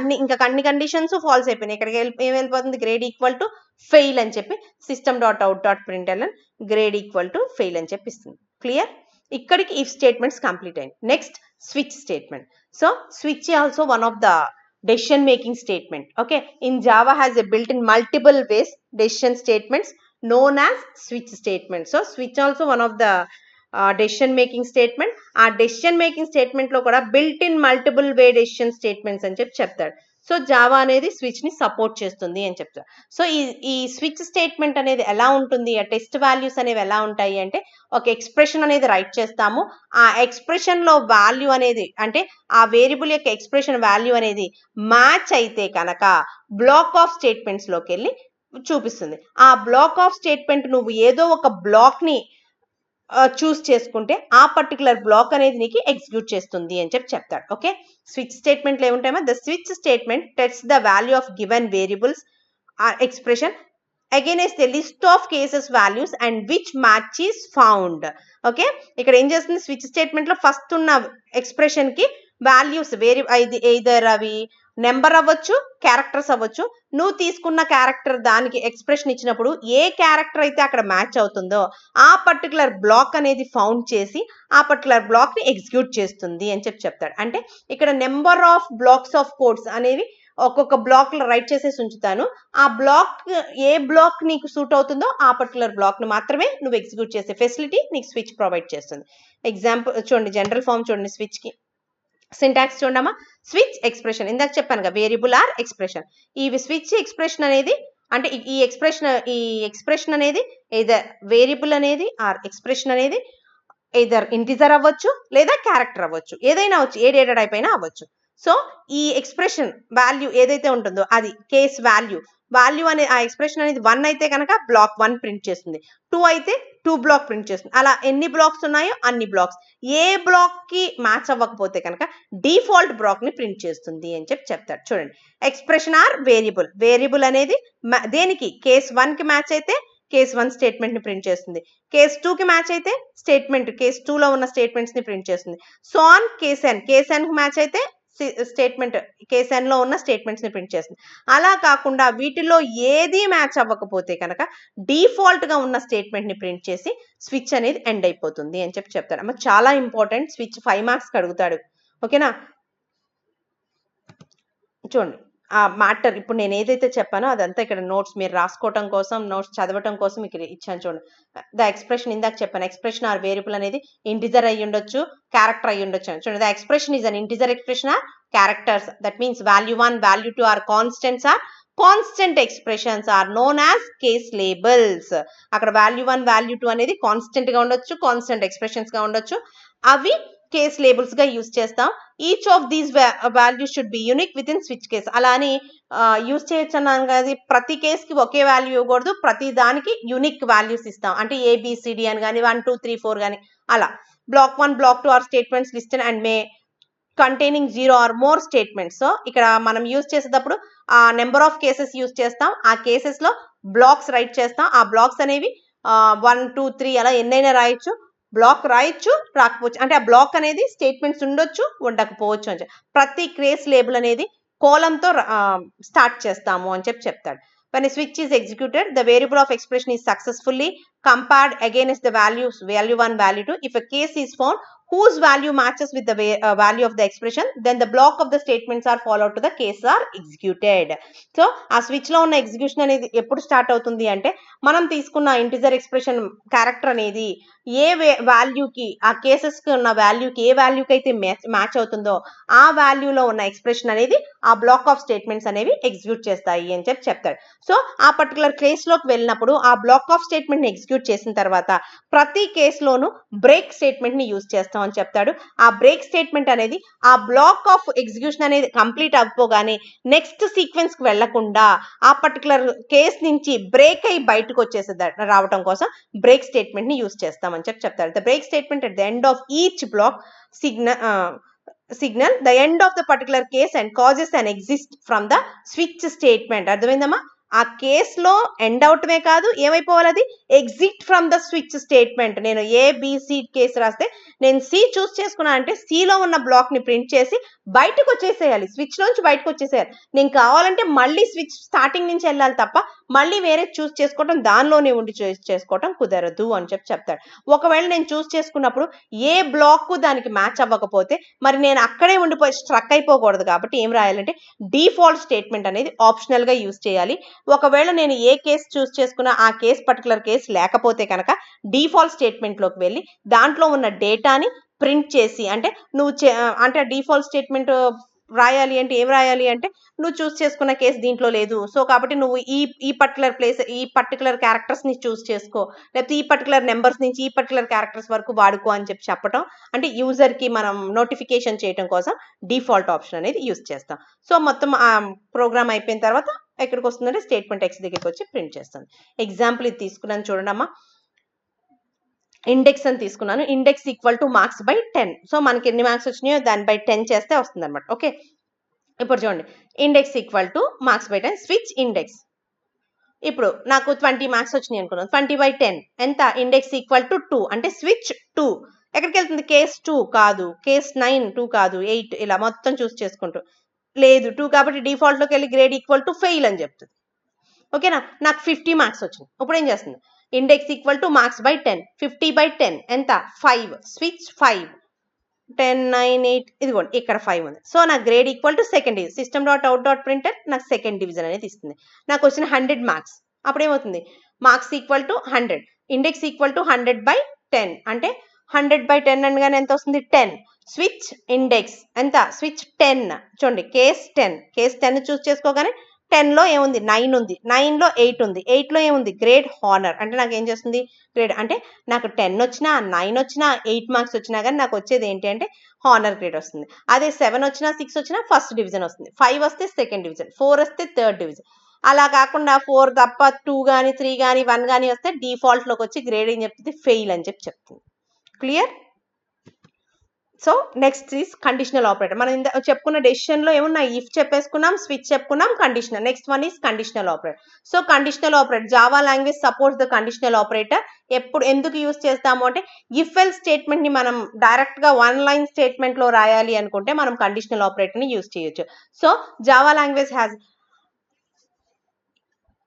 అన్ని కండిషన్స్ ఫాల్స్ అయిపోయినాయి. ఇక్కడికి ఏం వెళ్ళిపోతుంది, గ్రేడ్ ఈక్వల్ టు ఫెయిల్ అని చెప్పి system dot out dot println grade equal to fail అని చెప్పిస్తుంది. క్లియర్, ఇక్కడికి ఇఫ్ స్టేట్మెంట్స్ కంప్లీట్ అయింది. Next switch statement. So switch also one of the decision making statement. Okay, in Java has a built in multiple ways decision statements known as switch statements. So switch also one of the decision making statement. ఆ decision making స్టేట్మెంట్లో కూడా built in multiple way decision statements అని చెప్పి చెప్తాడు. So Java అనేది స్విచ్ని support చేస్తుంది అని చెప్తారు. So ఈ స్విచ్ స్టేట్మెంట్ అనేది ఎలా ఉంటుంది, ఆ టెస్ట్ వాల్యూస్ అనేవి ఎలా ఉంటాయి అంటే, ఒక ఎక్స్ప్రెషన్ అనేది రైట్ చేస్తాము. ఆ ఎక్స్ప్రెషన్లో వాల్యూ అనేది అంటే ఆ వేరియబుల్ యొక్క ఎక్స్ప్రెషన్ వాల్యూ అనేది మ్యాచ్ అయితే కనుక బ్లాక్ ఆఫ్ స్టేట్మెంట్స్లోకి వెళ్ళి చూపిస్తుంది. ఆ బ్లాక్ ఆఫ్ స్టేట్మెంట్ నువ్వు ఏదో ఒక బ్లాక్ని చూస్ చేసుకుంటే ఆ పర్టికులర్ బ్లాక్ అనేది నీకు ఎగ్జిక్యూట్ చేస్తుంది అని చెప్పి చెప్తాడు. ఓకే, స్విచ్ స్టేట్మెంట్లు ఏముంటాయో, the switch statement test the value of given variables expression against the list of cases values and which match is found. Okay, ఇక్కడ ఏం చేస్తుంది, స్విచ్ స్టేట్మెంట్ లో ఫస్ట్ ఉన్న ఎక్స్ప్రెషన్ కి వాల్యూస్ ఎయిదర్ అవి నెంబర్ అవ్వచ్చు, క్యారెక్టర్స్ అవ్వచ్చు. నువ్వు తీసుకున్న క్యారెక్టర్ దానికి ఎక్స్ప్రెషన్ ఇచ్చినప్పుడు ఏ క్యారెక్టర్ అయితే అక్కడ మ్యాచ్ అవుతుందో ఆ పర్టికులర్ బ్లాక్ అనేది ఫౌండ్ చేసి ఆ పర్టికులర్ బ్లాక్ ని ఎగ్జిక్యూట్ చేస్తుంది అని చెప్పి చెప్తాడు. అంటే ఇక్కడ number of blacks of codes అనేవి ఒక్కొక్క బ్లాక్ లో రైట్ చేసేసి ఉంచుతాను. ఆ బ్లాక్ ఏ బ్లాక్ నీకు సూట్ అవుతుందో ఆ పర్టికులర్ బ్లాక్ ను మాత్రమే నువ్వు ఎగ్జిక్యూట్ చేసే ఫెసిలిటీ నీకు స్విచ్ ప్రొవైడ్ చేస్తుంది. ఎగ్జాంపుల్ చూడండి, జనరల్ ఫామ్ చూడండి, స్విచ్ కి సింటాక్స్ చూడమ్మా. స్విచ్ ఎక్స్ప్రెషన్ ఇందాక చెప్పాను కదా, వేరియబుల్ ఆర్ ఎక్స్ప్రెషన్. ఈ స్విచ్ ఎక్స్ప్రెషన్ అనేది అంటే ఈ ఎక్స్ప్రెషన్ అనేది ఏదర్ వేరియబుల్ అనేది ఆర్ ఎక్స్ప్రెషన్ అనేది ఏదర్ ఇంటిజర్ అవ్వచ్చు లేదా క్యారెక్టర్ అవ్వచ్చు, ఏదైనా అవ్వచ్చు, ఏ డేటా టైప్ అయినా అవ్వచ్చు. సో ఈ ఎక్స్ప్రెషన్ వాల్యూ ఏదైతే ఉంటుందో అది కేస్ వాల్యూ అనే ఆ ఎక్స్ప్రెషన్ అనేది 1 అయితే కనుక బ్లాక్ 1 ప్రింట్ చేస్తుంది, 2 అయితే 2 బ్లాక్ ప్రింట్ చేస్తుంది. అలా ఎన్ని బ్లాక్స్ ఉన్నాయో అన్ని బ్లాక్స్. ఏ బ్లాక్ కి మ్యాచ్ అవ్వకపోతే కనుక డిఫాల్ట్ బ్లాక్ ని ప్రింట్ చేస్తుంది అని చెప్పి చెప్తాడు. చూడండి, ఎక్స్ప్రెషన్ ఆర్ వేరియబుల్ అనేది దేనికి కేస్ 1 కి మ్యాచ్ అయితే కేస్ 1 స్టేట్మెంట్ ని ప్రింట్ చేస్తుంది, కేస్ 2 కి మ్యాచ్ అయితే స్టేట్మెంట్ కేస్ 2 లో ఉన్న స్టేట్మెంట్స్ ని ప్రింట్ చేస్తుంది. సో ఆన్ కేస్ n కి మ్యాచ్ అయితే స్టేట్మెంట్ కేస్ n లో ఉన్న స్టేట్మెంట్స్ ని ప్రింట్ చేస్తుంది. అలా కాకుండా వీటిలో ఏది మ్యాచ్ అవ్వకపోతే కనుక డిఫాల్ట్ గా ఉన్న స్టేట్మెంట్ ని ప్రింట్ చేసి స్విచ్ అనేది ఎండ్ అయిపోతుంది అని చెప్పి చెప్తాడు. అమ్మ చాలా ఇంపార్టెంట్, స్విచ్ 5 మార్క్స్ అడుగుతాడు. ఓకేనా, చూడండి ఆ మ్యాటర్ ఇప్పుడు నేను ఏదైతే చెప్పానో అదంతా ఇక్కడ నోట్స్ మీరు రాసుకోవటం కోసం, నోట్స్ చదవటం కోసం ఇక్కడ ఇచ్చాను. చూడండి, ద ఎక్స్ప్రెషన్ ఇందాక చెప్పాను, ఎక్స్ప్రెషన్ ఆర్ వేరియబుల్ అనేది ఇంటిజర్ అయ్యి ఉండొచ్చు, క్యారెక్టర్ అయ్యి ఉండొచ్చు. చూడండి, the expression is an integer expression or characters, that means value 1 value 2 or constants or constant expressions are known as case labels. అక్కడ వాల్యూ 1 వాల్యూ 2 అనేది కాన్స్టెంట్ గా ఉండొచ్చు, కాన్స్టెంట్ ఎక్స్ప్రెషన్స్ గా ఉండొచ్చు, అవి కేస్ లేబుల్స్ గా యూజ్ చేస్తాం. Each of these values should be unique with in switch case. అలా అని యూజ్ చేయొచ్చు అన్నాను కదా, ప్రతి కేస్ కి ఒకే వాల్యూ ఇవ్వకూడదు, ప్రతి దానికి యూనిక్ వాల్యూస్ ఇస్తాం. అంటే ఏబిసిడి అని కానీ 1 2 3 4 కానీ అలా. Block 1 block 2 are statements listed and may containing 0 or more statements. So ఇక్కడ మనం యూజ్ చేసేటప్పుడు ఆ నెంబర్ ఆఫ్ కేసెస్ యూజ్ చేస్తాం, ఆ కేసెస్ లో బ్లాక్స్ రైట్ చేస్తాం. ఆ బ్లాక్స్ అనేవి 1 2 3 అలా ఎన్నైనా రాయొచ్చు, బ్లాక్ రాయొచ్చు రాకపోవచ్చు, అంటే ఆ బ్లాక్ అనేది స్టేట్మెంట్స్ ఉండొచ్చు ఉండకపోవచ్చు అని. ప్రతి కేస్ లేబుల్ అనేది కోలంతో స్టార్ట్ చేస్తాము అని చెప్తాడు. When a switch is executed, the variable of expression is successfully compared against the values value 1 value 2. If a case is found whose value matches with the value of the expression, then the block of the statements are followed to the case are executed. So ఆ switch లో ఉన్న execution అనేది ఎప్పుడు start అవుతుంది అంటే, మనం తీసుకున్న integer expression character అనేది ఏ వాల్యూకి ఆ కేసెస్ కి ఉన్న వాల్యూకి ఏ వాల్యూకి అయితే మ్యాచ్ అవుతుందో ఆ వాల్యూలో ఉన్న ఎక్స్ప్రెషన్ అనేది ఆ బ్లాక్ ఆఫ్ స్టేట్మెంట్స్ అనేవి ఎగ్జిక్యూట్ చేస్తాయి అని చెప్తాడు. సో ఆ పర్టికులర్ కేసులోకి వెళ్ళినప్పుడు ఆ బ్లాక్ ఆఫ్ స్టేట్మెంట్ ని ఎగ్జిక్యూట్ చేసిన తర్వాత ప్రతి కేసులోను బ్రేక్ స్టేట్మెంట్ ని యూజ్ చేస్తాం అని చెప్తాడు. ఆ బ్రేక్ స్టేట్మెంట్ అనేది ఆ బ్లాక్ ఆఫ్ ఎగ్జిక్యూషన్ అనేది కంప్లీట్ అవ్వగానే నెక్స్ట్ సీక్వెన్స్ కి వెళ్లకుండా ఆ పర్టికులర్ కేస్ నుంచి బ్రేక్ అయి బయటకు వచ్చేసేది రావడం కోసం బ్రేక్ స్టేట్మెంట్ ని యూజ్ చేస్తామని చెప్తారు. The break statement at the end of each black signal the end of the particular case and causes an exit from the switch statement. అర్థమైందమ్మా, ఆ కేసులో ఎండ్ అవటమే కాదు, ఏమైపోవాలి, అది exit from the switch statement. నేను ABC case రాస్తే నేను C చూస్ చేసుకున్నా అంటే సిలో ఉన్న బ్లాక్ ని ప్రింట్ చేసి బయటకు వచ్చేసేయాలి, స్విచ్ నుంచి బయటకు వచ్చేసేయాలి. నేను కావాలంటే మళ్ళీ స్విచ్ స్టార్టింగ్ నుంచి వెళ్ళాలి తప్ప మళ్ళీ వేరే చూస్ చేసుకోవటం దానిలోనే ఉండి చేసుకోవటం కుదరదు అని చెప్తాడు. ఒకవేళ నేను చూస్ చేసుకున్నప్పుడు ఏ బ్లాక్ దానికి మ్యాచ్ అవ్వకపోతే మరి నేను అక్కడే ఉండిపోయి స్ట్రక్ అయిపోకూడదు కాబట్టి ఏం రాయాలంటే డిఫాల్ట్ స్టేట్మెంట్ అనేది ఆప్షనల్ గా యూజ్ చేయాలి. ఒకవేళ నేను ఏ కేసు చూస్ చేసుకున్నా ఆ పర్టికులర్ కేసు లేకపోతే కనుక డిఫాల్ట్ స్టేట్మెంట్ లోకి వెళ్ళి దాంట్లో ఉన్న డేటాని ప్రింట్ చేసి, అంటే నువ్వు అంటే డిఫాల్ట్ స్టేట్మెంట్ రాయాలి అంటే ఏం రాయాలి అంటే నువ్వు చూస్ చేసుకున్న కేసు దీంట్లో లేదు, సో కాబట్టి నువ్వు ఈ పర్టికులర్ ప్లేస్ ఈ పర్టికులర్ క్యారెక్టర్స్ ని చూస్ చేసుకో, లేకపోతే ఈ పర్టికులర్ నెంబర్స్ నుంచి ఈ పర్టికులర్ క్యారెక్టర్స్ వరకు వాడుకో అని చెప్పటం, అంటే యూజర్ కి మనం నోటిఫికేషన్ చేయడం కోసం డిఫాల్ట్ ఆప్షన్ అనేది యూజ్ చేస్తాం. సో మొత్తం ఆ ప్రోగ్రామ్ అయిపోయిన తర్వాత ఎక్కడికి వస్తుందంటే స్టేట్మెంట్ ఎక్స్ దగ్గరికి వచ్చి ప్రింట్ చేస్తుంది. ఎగ్జాంపుల్ ఇది తీసుకున్నాను చూడండి అమ్మా. ఇండెక్స్ అని తీసుకున్నాను. Index equal to marks by 10. So మనకి ఎన్ని మార్క్స్ వచ్చినాయో దాని బై 10 చేస్తే వస్తుంది అనమాట. ఓకే, ఇప్పుడు చూడండి index equal to marks by 10 switch index. ఇప్పుడు నాకు 20 మార్క్స్ వచ్చినాయి అనుకున్నాను. 20/10 ఎంత? ఇండెక్స్ ఈక్వల్ టు 2 అంటే స్విచ్ 2. ఎక్కడికి వెళ్తుంది? కేస్ 2 కాదు, కేస్ 9 2 కాదు, 8 ఇలా మొత్తం చూస్ చేసుకుంటూ లేదు 2 కాబట్టి డిఫాల్ట్ లోకి వెళ్ళి గ్రేడ్ ఈక్వల్ టు ఫెయిల్ అని చెప్తుంది. ఓకేనా, నాకు 50 మార్క్స్ వచ్చింది. ఇప్పుడు ఏం చేస్తుంది? Index equal to marks by 10. 50/10 ఎంత? 5. స్విచ్ 5. 10 9 8 ఇదిగోండి ఇక్కడ 5 ఉంది. సో నా grade equal to second division. System dot out dot printer నాకు సెకండ్ డివిజన్ అనేది ఇస్తుంది. నాకు వచ్చిన 100 మార్క్స్. అప్పుడు ఏమవుతుంది? Marks equal to 100. Index equal to 100/10 అంటే 100/10 అనగానే ఎంత వస్తుంది? 10. స్విచ్ ఇండెక్స్ ఎంత? స్విచ్ 10. చూడండి కేస్ 10. కేస్ 10 చూస్ చేసుకోగానే 10 లో ఏముంది? 9 ఉంది. 9 లో 8 ఉంది. 8 లో ఏముంది? Grade honour. అంటే నాకు ఏం చేస్తుంది? గ్రేడ్ అంటే నాకు 10 వచ్చినా 9 వచ్చినా 8 మార్క్స్ వచ్చినా కానీ నాకు వచ్చేది ఏంటి అంటే హానర్ గ్రేడ్ వస్తుంది. అదే 7 వచ్చినా 6 వచ్చినా ఫస్ట్ డివిజన్ వస్తుంది. 5 వస్తే సెకండ్ డివిజన్, 4 వస్తే థర్డ్ డివిజన్. అలా కాకుండా 4 తప్ప 2 కానీ 3 కానీ 1 కానీ వస్తే డిఫాల్ట్ లోకి వచ్చి గ్రేడ్ ఏం చెప్తుంది? ఫెయిల్ అని చెప్తుంది. Clear? So next is conditional operator. మనం చెప్పుకున్న డెసిషన్ లో ఏమున్నాయి? ఇఫ్ చెప్పేసుకున్నాం, స్విచ్ చెప్పుకున్నాం, conditional. Next one is conditional operator. So conditional operator Java language supports the conditional operator. ఎందుకు యూజ్ చేస్తాము అంటే ఇఫ్ ఎల్ స్టేట్మెంట్ ని మనం డైరెక్ట్ గా 1 లైన్ స్టేట్మెంట్ లో రాయాలి అనుకుంటే మనం కండిషనల్ ఆపరేటర్ ని యూజ్ చేయొచ్చు. So Java language has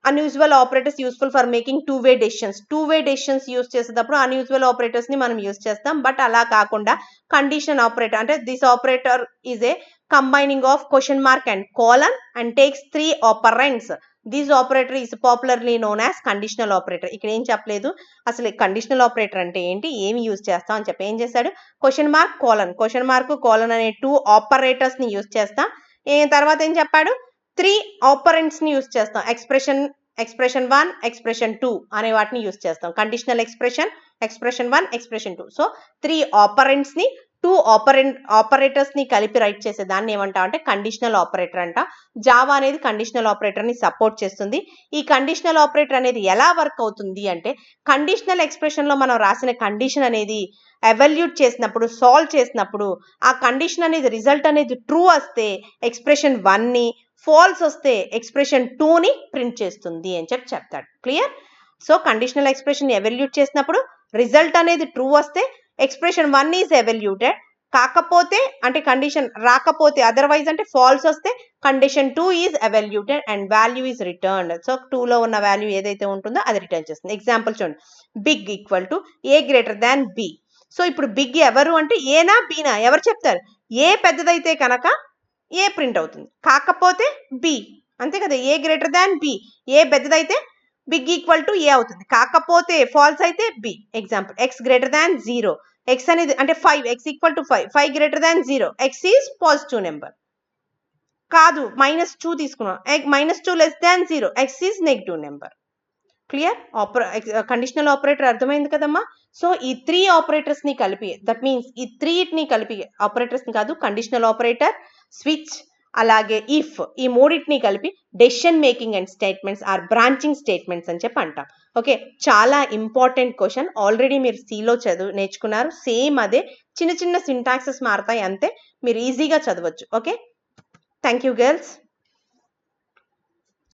unusual operators useful for making two way decisions. Two way decisions use చేసేటప్పుడు అన్యూజువల్ ఆపరేటర్స్ ని మనం యూజ్ చేస్తాం. బట్ అలా కాకుండా కండిషన్ ఆపరేటర్ అంటే this operator is a combining of question mark and colon and takes 3 operands. This operator is popularly known as conditional operator. ఇక్కడ ఏం చెప్పలేదు అసలు కండిషనల్ ఆపరేటర్ అంటే ఏంటి, ఏమి యూజ్ చేస్తాం అని చెప్పి. ఏం చేశాడు? క్వశ్చన్ మార్క్ కోలన్ అనే 2 ఆపరేటర్స్ ని యూజ్ చేస్తాం. తర్వాత ఏం చెప్పాడు? 3 ఆపరెంట్స్ ని యూజ్ చేస్తాం. ఎక్స్ప్రెషన్ 1, ఎక్స్ప్రెషన్ 2 అనే వాటిని యూజ్ చేస్తాం. Conditional expression 1, expression 2. So 3 operands ని 2 ఆపరేటర్స్ ని కలిపి రైట్ చేసే దాన్ని ఏమంటాం అంటే కండిషనల్ ఆపరేటర్ అంట. జావా అనేది కండిషనల్ ఆపరేటర్ ని సపోర్ట్ చేస్తుంది. ఈ కండిషనల్ ఆపరేటర్ అనేది ఎలా వర్క్ అవుతుంది అంటే కండిషనల్ ఎక్స్ప్రెషన్ లో మనం రాసిన కండిషన్ అనేది ఎవాల్యూట్ చేసినప్పుడు, సాల్వ్ చేసినప్పుడు ఆ కండిషన్ అనేది రిజల్ట్ అనేది ట్రూ వస్తే ఎక్స్ప్రెషన్ 1 ని, ఫాల్స్ వస్తే ఎక్స్ప్రెషన్ 2 ని ప్రింట్ చేస్తుంది అని చెప్తాడు. Clear? So conditional expression evaluate చేసినప్పుడు రిజల్ట్ అనేది ట్రూ వస్తే ఎక్స్ప్రెషన్ 1 ఈజ్ ఎవాల్యూటెడ్. కాకపోతే అంటే కండిషన్ రాకపోతే అదర్వైజ్ అంటే ఫాల్స్ వస్తే condition 2 is evaluated and value is returned. So 2 లో ఉన్న వాల్యూ ఏదైతే ఉంటుందో అది రిటర్న్ చేస్తుంది. ఎగ్జాంపుల్ చూడండి, big equal to A greater than B. So ఇప్పుడు బిగ్ ఎవరు అంటే ఏనా బీనా ఎవరు చెప్తారు? ఏ పెద్దదైతే కనుక ఏ ప్రింట్ అవుతుంది, కాకపోతే బి, అంతే కదా. ఏ గ్రేటర్ దాన్ బి, ఏ పెద్దదైతే బిగ్ ఈక్వల్ టు ఏ అవుతుంది, కాకపోతే ఫాల్స్ అయితే B. Example X greater than 0. X అనేది అంటే 5, X equal to 5, 5 greater than 0, X is positive number. కాదు -2 తీసుకున్నాం, -2 less than 0, X is negative number. Clear? Conditional operator అర్థమైంది కదమ్మా. సో ఈ 3 ఆపరేటర్స్ ని కలిపి, దట్ మీన్స్ ఈ 3 కలిపి ఆపరేటర్స్ ని కాదు, కండిషనల్ ఆపరేటర్, స్విచ్ అలాగే ఇఫ్, ఈ మూడింటిని కలిపి decision making and statements or branching statements అని చెప్పి అంటాం. ఓకే, చాలా ఇంపార్టెంట్ క్వశ్చన్. ఆల్రెడీ మీరు సిలో నేర్చుకున్నారు. సేమ్ అదే, చిన్న చిన్న సింటాక్సెస్ మారుతాయి అంతే, మీరు ఈజీగా చదవచ్చు. Okay, thank you girls.